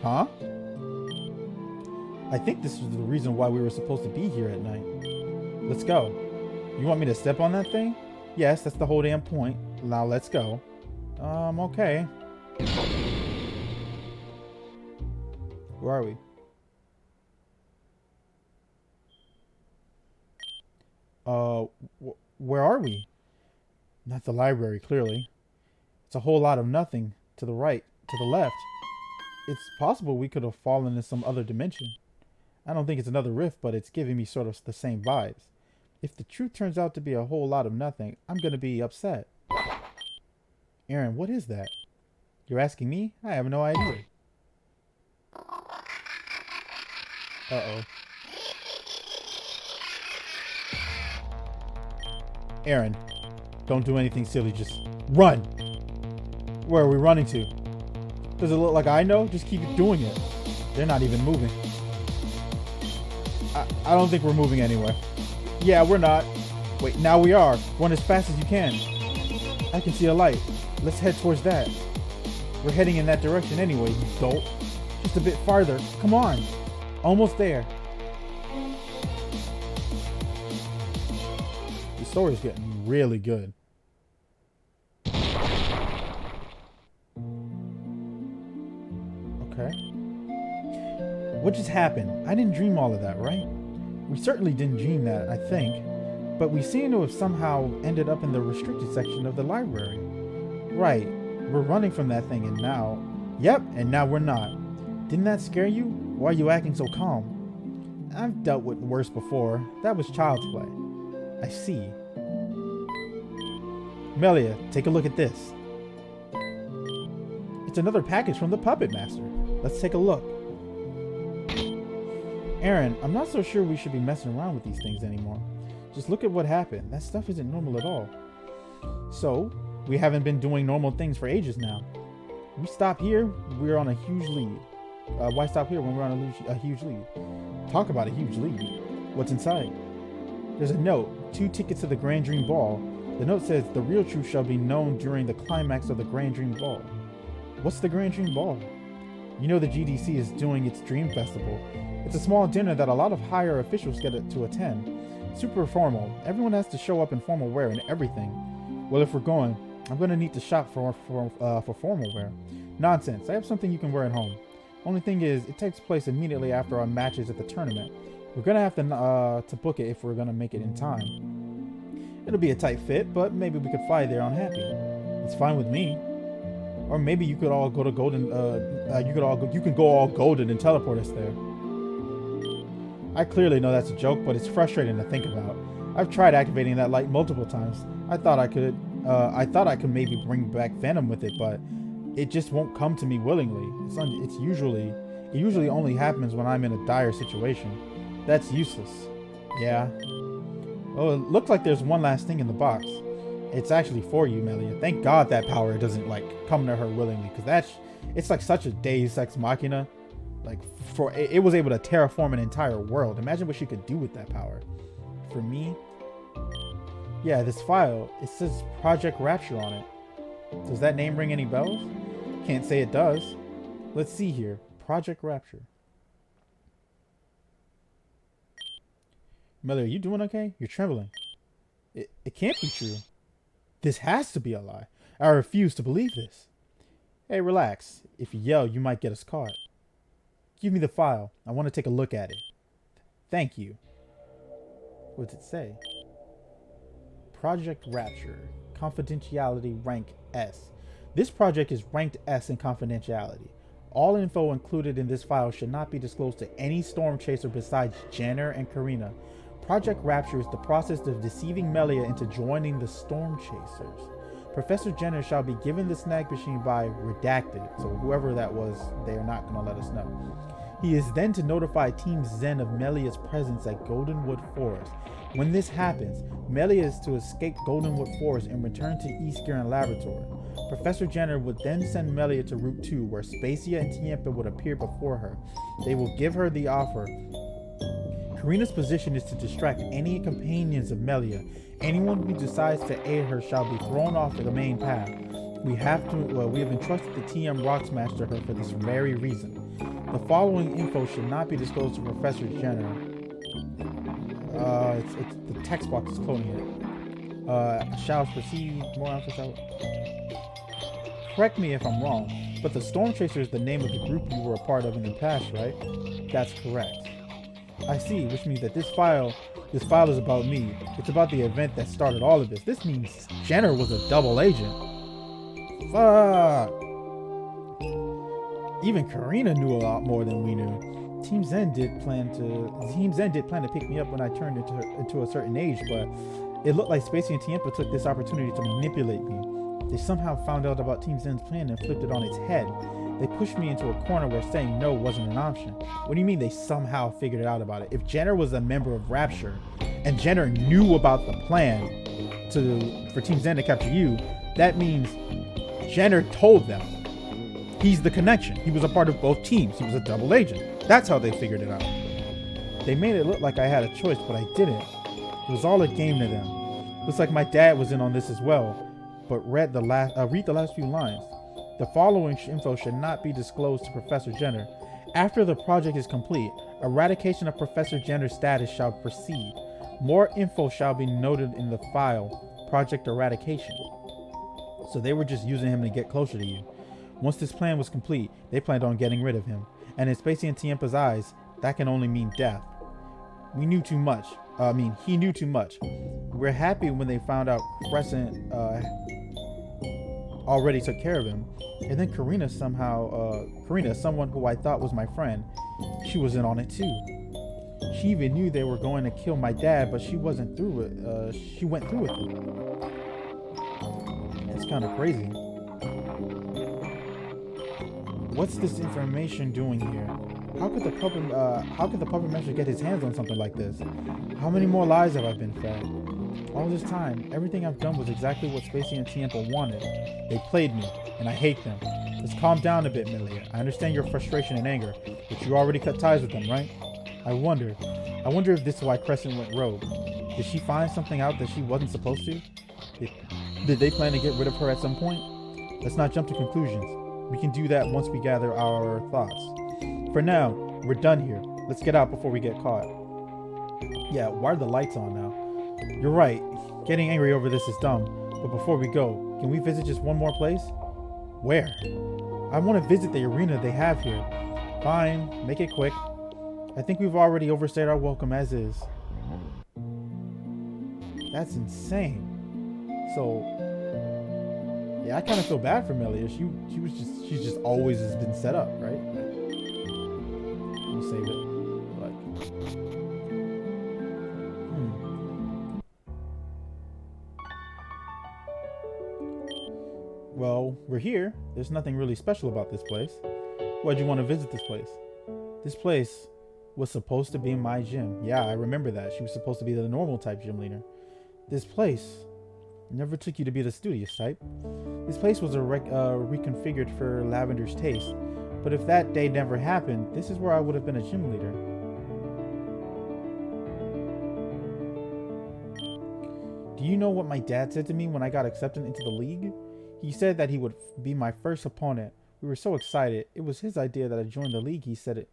Huh? I think this was the reason why we were supposed to be here at night. Let's go. You want me to step on that thing? Yes, that's the whole damn point. Now let's go. Okay. Where are we? Where are we? Not the library, clearly. It's a whole lot of nothing to the right, to the left. It's possible we could have fallen in some other dimension. I don't think it's another rift, but it's giving me sort of the same vibes. If the truth turns out to be a whole lot of nothing, I'm gonna be upset. Erin, what is that? You're asking me? I have no idea. Uh-oh. Erin, don't do anything silly, just run! Where are we running to? Does it look like I know? Just keep doing it. They're not even moving. I don't think we're moving anywhere. Yeah, we're not. Wait, now we are. Run as fast as you can. I can see a light. Let's head towards that. We're heading in that direction anyway, you dolt. Just a bit farther. Come on. Almost there. The story's getting really good. Okay. What just happened? I didn't dream all of that, right? We certainly didn't dream that, I think. But we seem to have somehow ended up in the restricted section of the library. Right. We're running from that thing and now... Yep, and now we're not. Didn't that scare you? Why are you acting so calm? I've dealt with worse before. That was child's play. I see. Melia, take a look at this. It's another package from the Puppet Master. Let's take a look. Erin, I'm not so sure we should be messing around with these things anymore. Just look at what happened. That stuff isn't normal at all. So, we haven't been doing normal things for ages now. We stop here, we're on a huge lead. Why stop here when we're on a huge lead? Talk about a huge lead. What's inside? There's a note, 2 tickets to the Grand Dream Ball. The note says, the real truth shall be known during the climax of the Grand Dream Ball. What's the Grand Dream Ball? You know the GDC is doing its Dream Festival. It's a small dinner that a lot of higher officials get to attend. Super formal. Everyone has to show up in formal wear and everything. Well, if we're going, I'm going to need to shop for formal wear. Nonsense. I have something you can wear at home. Only thing is, it takes place immediately after our matches at the tournament. We're going to have to book it if we're going to make it in time. It'll be a tight fit, but maybe we could fly there unhappy. It's fine with me. Or maybe you could all go to Golden, you can go all golden and teleport us there. I clearly know that's a joke, but it's frustrating to think about. I've tried activating that light multiple times. I thought I could maybe bring back Venom with it, but it just won't come to me willingly. It usually only happens when I'm in a dire situation. That's useless. Yeah. Oh, it looks like there's one last thing in the box. It's actually for you, Melia. Thank God that power doesn't come to her willingly, because it's like such a Deus Ex Machina. It was able to terraform an entire world. Imagine what she could do with that power. For me, yeah, this file, it says Project Rapture on it. Does that name ring any bells? Can't say it does. Let's see here. Project Rapture. Melia, are you doing okay? You're trembling. It can't be true. This has to be a lie. I refuse to believe this. Hey, relax. If you yell, you might get us caught. Give me the file. I want to take a look at it. Thank you. What does it say? Project Rapture. Confidentiality rank S. This project is ranked S in confidentiality. All info included in this file should not be disclosed to any storm chaser besides Jenner and Karina. Project Rapture is the process of deceiving Melia into joining the storm chasers. Professor Jenner shall be given the snag machine by redacted, so whoever that was, they are not going to let us know. He is then to notify Team Zen of Melia's presence at Goldenwood Forest. When this happens, Melia is to escape Goldenwood Forest and return to East Gearan Laboratory. Professor Jenner would then send Melia to Route 2, where Spacia and Tiempa would appear before her. They will give her the offer. Karina's position is to distract any companions of Melia. Anyone who decides to aid her shall be thrown off the main path. We have entrusted the TM Rock Smash to her for this very reason. The following info should not be disclosed to Professor Jenner. The text box is cloning it. Shall proceed. More info. Correct me if I'm wrong, but the Storm Chaser is the name of the group you were a part of in the past, right? That's correct. I see, which means that this file is about me. It's about the event that started all of this. This means Jenner was a double agent. Fuck. Even Karina knew a lot more than we knew. Team Zen did plan to pick me up when I turned into a certain age, but it looked like Spacey and Tiempa took this opportunity to manipulate me. They somehow found out about Team Zen's plan and flipped it on its head. They pushed me into a corner where saying no wasn't an option. What do you mean they somehow figured out about it? If Jenner was a member of Rapture, and Jenner knew about the plan for Team Zen to capture you, that means Jenner told them. He's the connection. He was a part of both teams. He was a double agent. That's how they figured it out. They made it look like I had a choice, but I didn't. It was all a game to them. Looks like my dad was in on this as well. But read the last few lines. The following info should not be disclosed to Professor Jenner. After the project is complete, eradication of Professor Jenner's status shall proceed. More info shall be noted in the file, Project Eradication. So they were just using him to get closer to you. Once this plan was complete, they planned on getting rid of him. And in Spacey and Tiempa's eyes, that can only mean death. He knew too much. We're happy when they found out Crescent already took care of him. And then Karina, someone who I thought was my friend, she was in on it too. She even knew they were going to kill my dad, but she wasn't through it. She went through with it. It's kind of crazy. What's this information doing here? How could the puppet master get his hands on something like this? How many more lies have I been fed? All this time, everything I've done was exactly what Spacey and Tiempo wanted. They played me, and I hate them. Let's calm down a bit, Melia. I understand your frustration and anger, but you already cut ties with them, right? I wonder if this is why Crescent went rogue. Did she find something out that she wasn't supposed to? Did they plan to get rid of her at some point? Let's not jump to conclusions. We can do that once we gather our thoughts. For now, we're done here. Let's get out before we get caught. Yeah, why are the lights on now? You're right. Getting angry over this is dumb. But before we go, can we visit just one more place? Where? I want to visit the arena they have here. Fine, make it quick. I think we've already overstayed our welcome as is. That's insane. So, yeah, I kind of feel bad for Melia. She's just always has been set up, right? Let me save it. Well, we're here. There's nothing really special about this place. Why'd you want to visit this place? This place was supposed to be my gym. Yeah, I remember that. She was supposed to be the normal type gym leader. This place never took you to be the studious type. This place was reconfigured for Lavender's taste. But if that day never happened, this is where I would have been a gym leader. Do you know what my dad said to me when I got accepted into the league? He said that he would be my first opponent. We were so excited. It was his idea that I joined the league. He said it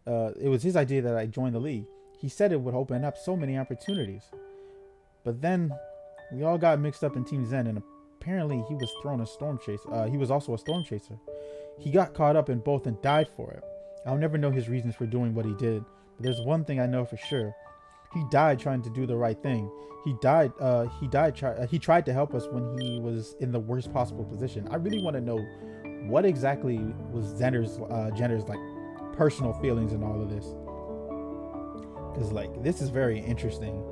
was his idea that I joined the league. He said it would open up so many opportunities. But then we all got mixed up in Team Zen, and apparently he was he was also a storm chaser. He got caught up in both and died for it. I'll never know his reasons for doing what he did, but there's one thing I know for sure. He died trying to do the right thing. He tried to help us when he was in the worst possible position. I really want to know what exactly was Jenner's like personal feelings in all of this. Because like, this is very interesting.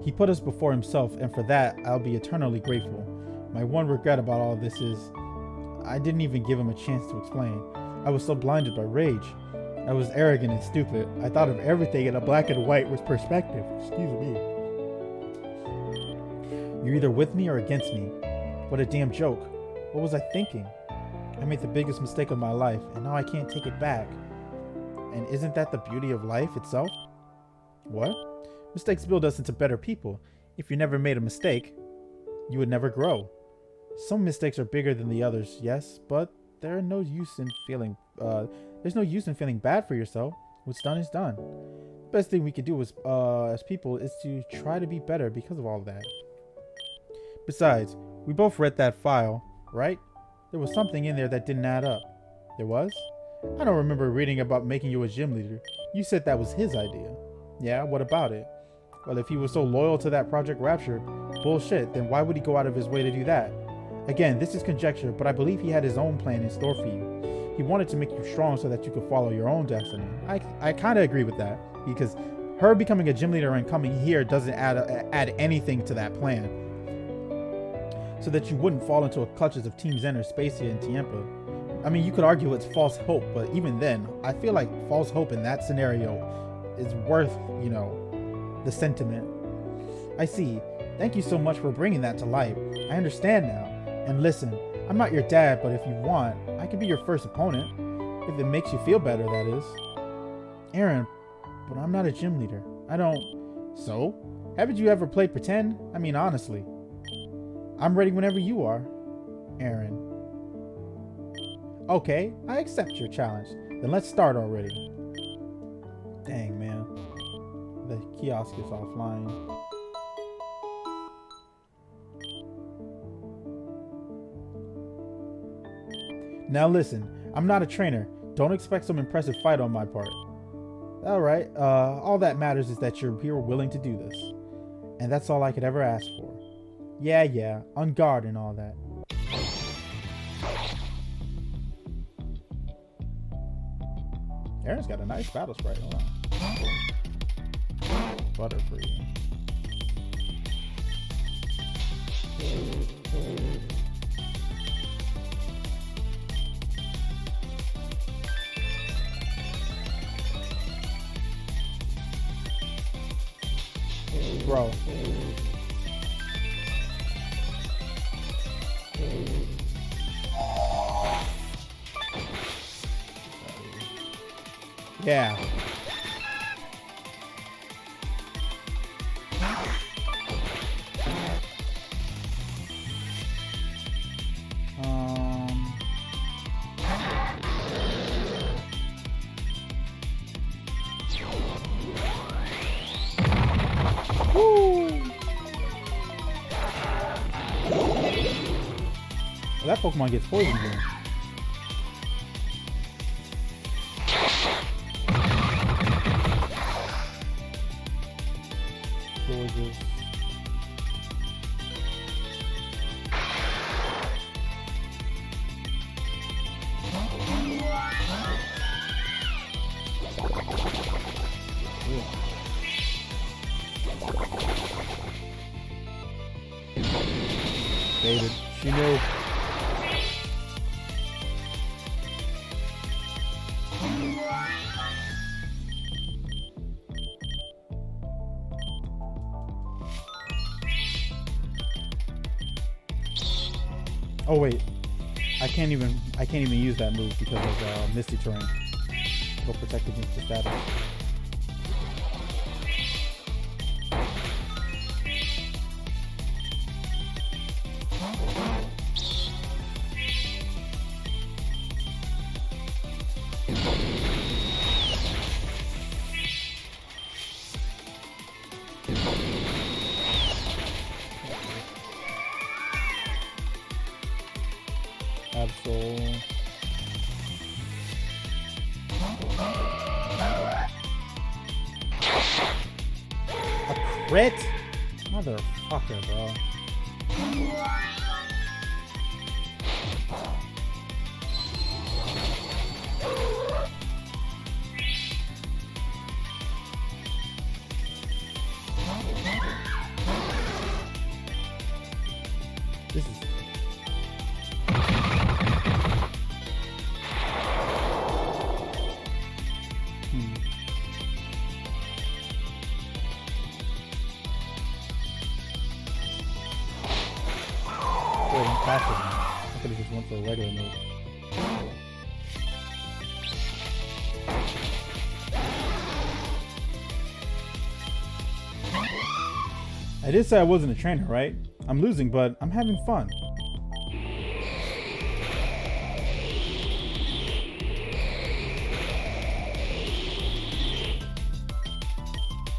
He put us before himself, and for that, I'll be eternally grateful. My one regret about all of this is I didn't even give him a chance to explain. I was so blinded by rage. I was arrogant and stupid. I thought of everything in a black and white with perspective. Excuse me. You're either with me or against me. What a damn joke. What was I thinking? I made the biggest mistake of my life, and now I can't take it back. And isn't that the beauty of life itself? What? Mistakes build us into better people. If you never made a mistake, you would never grow. Some mistakes are bigger than the others, yes, but there's no use in feeling bad for yourself. What's done is done. The best thing we can do as people is to try to be better because of all that. Besides, we both read that file, right? There was something in there that didn't add up. There was? I don't remember reading about making you a gym leader. You said that was his idea. Yeah, what about it? Well, if he was so loyal to that Project Rapture bullshit, then why would he go out of his way to do that? Again, this is conjecture, but I believe he had his own plan in store for you. He wanted to make you strong so that you could follow your own destiny. I kind of agree with that, because her becoming a gym leader and coming here doesn't add anything to that plan. So that you wouldn't fall into the clutches of Team Zen or Spacia and Tiempo. I mean, you could argue it's false hope, but even then, I feel like false hope in that scenario is worth, the sentiment. I see. Thank you so much for bringing that to light. I understand now. And listen, I'm not your dad, but if you want, I can be your first opponent. If it makes you feel better, that is. Erin, but I'm not a gym leader. I don't... So? Haven't you ever played pretend? I mean, honestly. I'm ready whenever you are. Erin. Okay, I accept your challenge. Then let's start already. Dang, man. The kiosk is offline. Now listen, I'm not a trainer. Don't expect some impressive fight on my part. Alright, all that matters is that you're here willing to do this. And that's all I could ever ask for. Yeah, on guard and all that. Erin's got a nice battle sprite, hold on. Butterfree. Yeah. Woo. Well, that Pokemon gets poisoned then. Gorgeous. David, she knew. Oh wait, I can't even use that move because of Misty Terrain. Go protect against the status. Absol. A crit? Motherfucker, bro. This is... faster than that. I could have just went for a regular move. I did say I wasn't a trainer, right? I'm losing, but I'm having fun.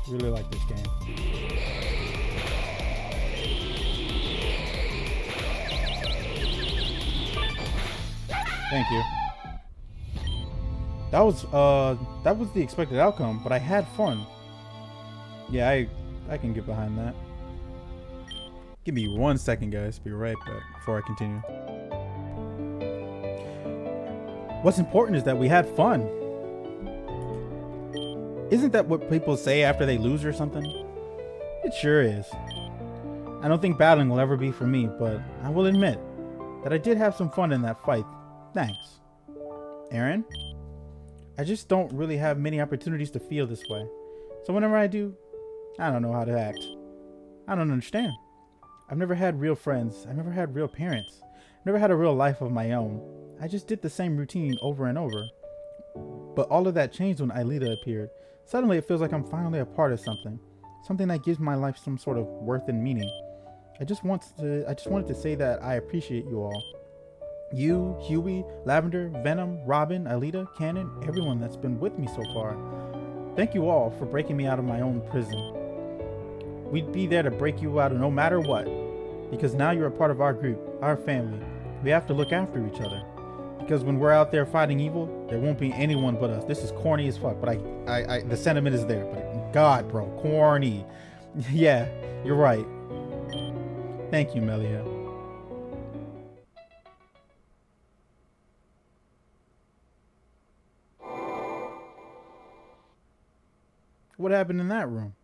Really like this game. Thank you. That was the expected outcome, but I had fun. Yeah, I can get behind that. Give me 1 second, guys. Be right back before I continue. What's important is that we had fun. Isn't that what people say after they lose or something? It sure is. I don't think battling will ever be for me, but I will admit that I did have some fun in that fight. Thanks. Erin? I just don't really have many opportunities to feel this way. So whenever I do, I don't know how to act. I don't understand. I've never had real friends. I've never had real parents. I've never had a real life of my own. I just did the same routine over and over. But all of that changed when Aelita appeared. Suddenly it feels like I'm finally a part of something. Something that gives my life some sort of worth and meaning. I just wanted to say that I appreciate you all. You, Huey, Lavender, Venom, Robin, Aelita, Cannon, everyone that's been with me so far. Thank you all for breaking me out of my own prison. We'd be there to break you out no matter what. Because now you're a part of our group, our family. We have to look after each other. Because when we're out there fighting evil, there won't be anyone but us. This is corny as fuck, but the sentiment is there. But God, bro, corny. Yeah, you're right. Thank you, Melia. What happened in that room?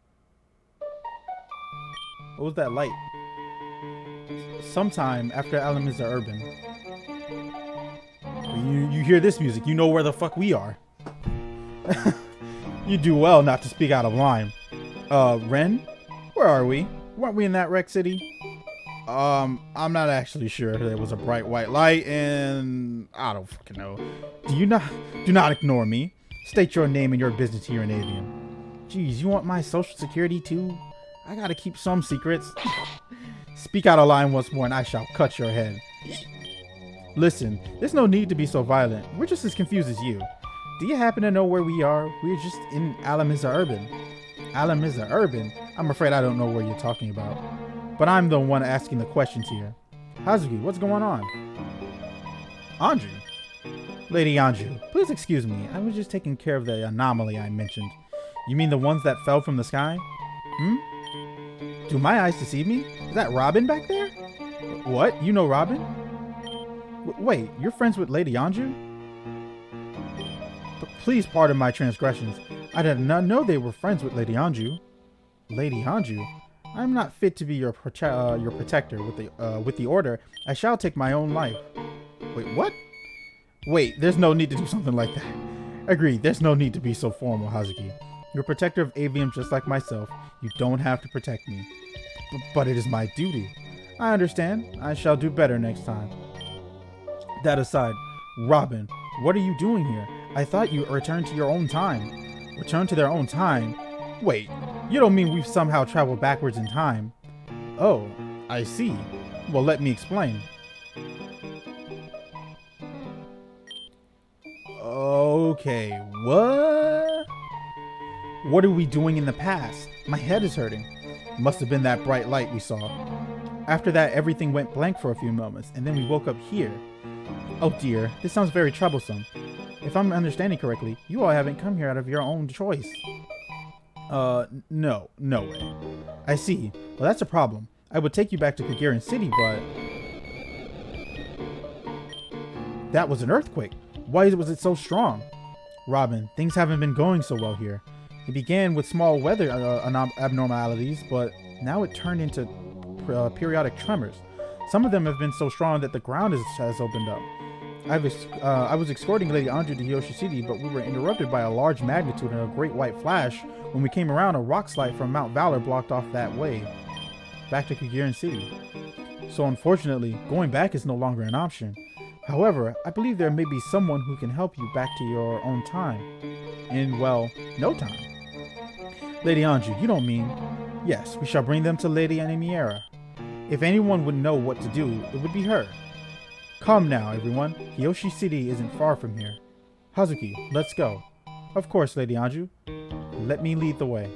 What was that light? Sometime after Alamissa Urben. You hear this music, you know where the fuck we are. You do well not to speak out of line. Ren? Where are we? Weren't we in that wreck city? I'm not actually sure. There was a bright white light and I don't fucking know. Do not ignore me. State your name and your business here in Avium. Jeez, you want my social security too? I gotta keep some secrets. Speak out of line once more and I shall cut your head. Listen, there's no need to be so violent. We're just as confused as you. Do you happen to know where we are? We're just in Alamissa Urben. Alamissa Urben? I'm afraid I don't know where you're talking about. But I'm the one asking the questions here. Hazuki, what's going on? Anju? Lady Anju, please excuse me. I was just taking care of the anomaly I mentioned. You mean the ones that fell from the sky? Do my eyes deceive me? Is that Robin back there? What? You know Robin? Wait, you're friends with Lady Anju? Please pardon my transgressions. I did not know they were friends with Lady Anju. Lady Anju? I'm not fit to be your protector. With the order, I shall take my own life. Wait, what? Wait, there's no need to do something like that. Agreed, there's no need to be so formal, Hazuki. You're a protector of Avium just like myself. You don't have to protect me. But it is my duty. I understand. I shall do better next time. That aside, Robin, what are you doing here? I thought you returned to your own time. Return to their own time? Wait, you don't mean we've somehow traveled backwards in time? Oh, I see. Well, let me explain. Okay, what? What are we doing in the past? My head is hurting. Must have been that bright light we saw. After that, everything went blank for a few moments, and then we woke up here. Oh dear, this sounds very troublesome. If I'm understanding correctly, you all haven't come here out of your own choice. No way. I see. Well, that's a problem. I would take you back to Kagirran City, but... That was an earthquake. Why was it so strong? Robin, things haven't been going so well here. It began with small weather abnormalities, but now it turned into periodic tremors. Some of them have been so strong that the ground has opened up. I was escorting Lady Anju to Yoshi City, but we were interrupted by a large magnitude and a great white flash. When we came around, a rock slide from Mount Valor blocked off that way, back to Kagirran City. So unfortunately, going back is no longer an option. However, I believe there may be someone who can help you back to your own time. In, well, no time. Lady Anju, you don't mean... Yes, we shall bring them to Lady Anemiera. If anyone would know what to do, it would be her. Come now, everyone. Yoshi City isn't far from here. Hazuki, let's go. Of course, Lady Anju. Let me lead the way.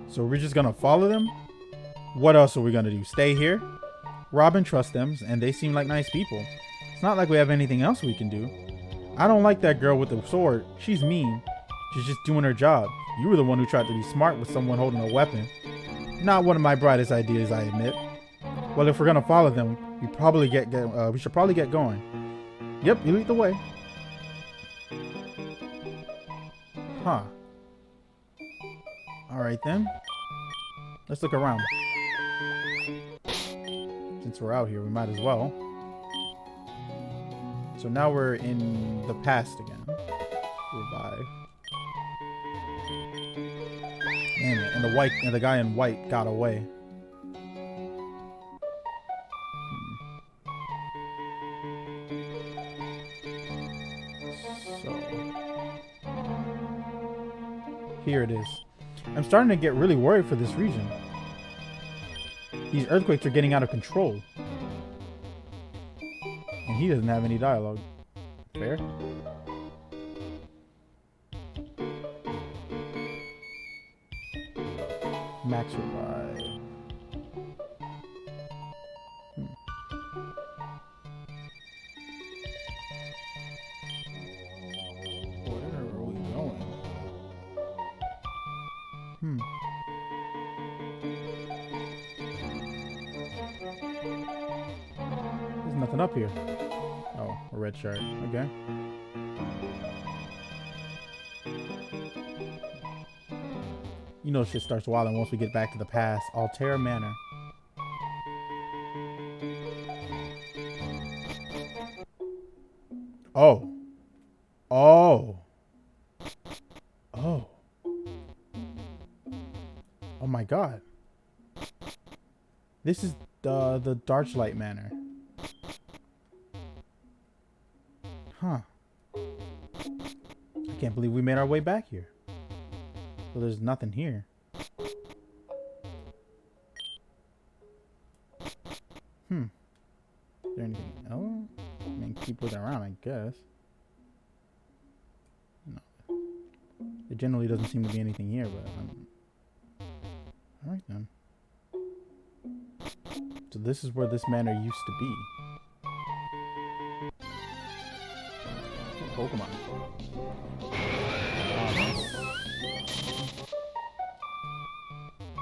So we're just gonna follow them? What else are we gonna do? Stay here? Robin trusts them, and they seem like nice people. It's not like we have anything else we can do. I don't like that girl with the sword. She's mean. She's just doing her job. You were the one who tried to be smart with someone holding a weapon. Not one of my brightest ideas, I admit. Well, if we're gonna follow them, we should probably get going. Yep, you lead the way. Huh. Alright then. Let's look around. Since we're out here, we might as well. So now we're in the past again. Goodbye. Damn it. And the guy in white got away. So here it is. I'm starting to get really worried for this region. These earthquakes are getting out of control. And he doesn't have any dialogue. Fair? Max revive. Where are we going? There's nothing up here. Oh, a red chart. Okay. You know shit starts wilding once we get back to the past. Altair Manor. Oh. Oh. Oh my god. This is the Darchlight Manor. Huh. I can't believe we made our way back here. Well, there's nothing here. Is there anything else? I mean, keep looking around, I guess. No. There generally doesn't seem to be anything here, but alright then. So this is where this manor used to be. Pokémon.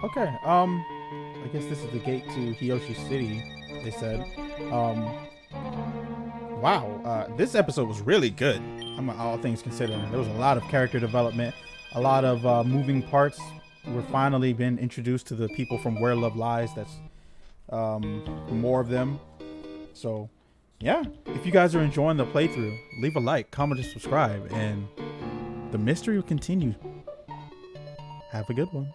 Okay, I guess this is the gate to Hiyoshi City, they said. Wow, this episode was really good. All things considered. There was a lot of character development, a lot of moving parts. We're finally been introduced to the people from Where Love Lies. That's more of them. So yeah, if you guys are enjoying the playthrough, leave a like, comment, and subscribe, and the mystery will continue. Have a good one.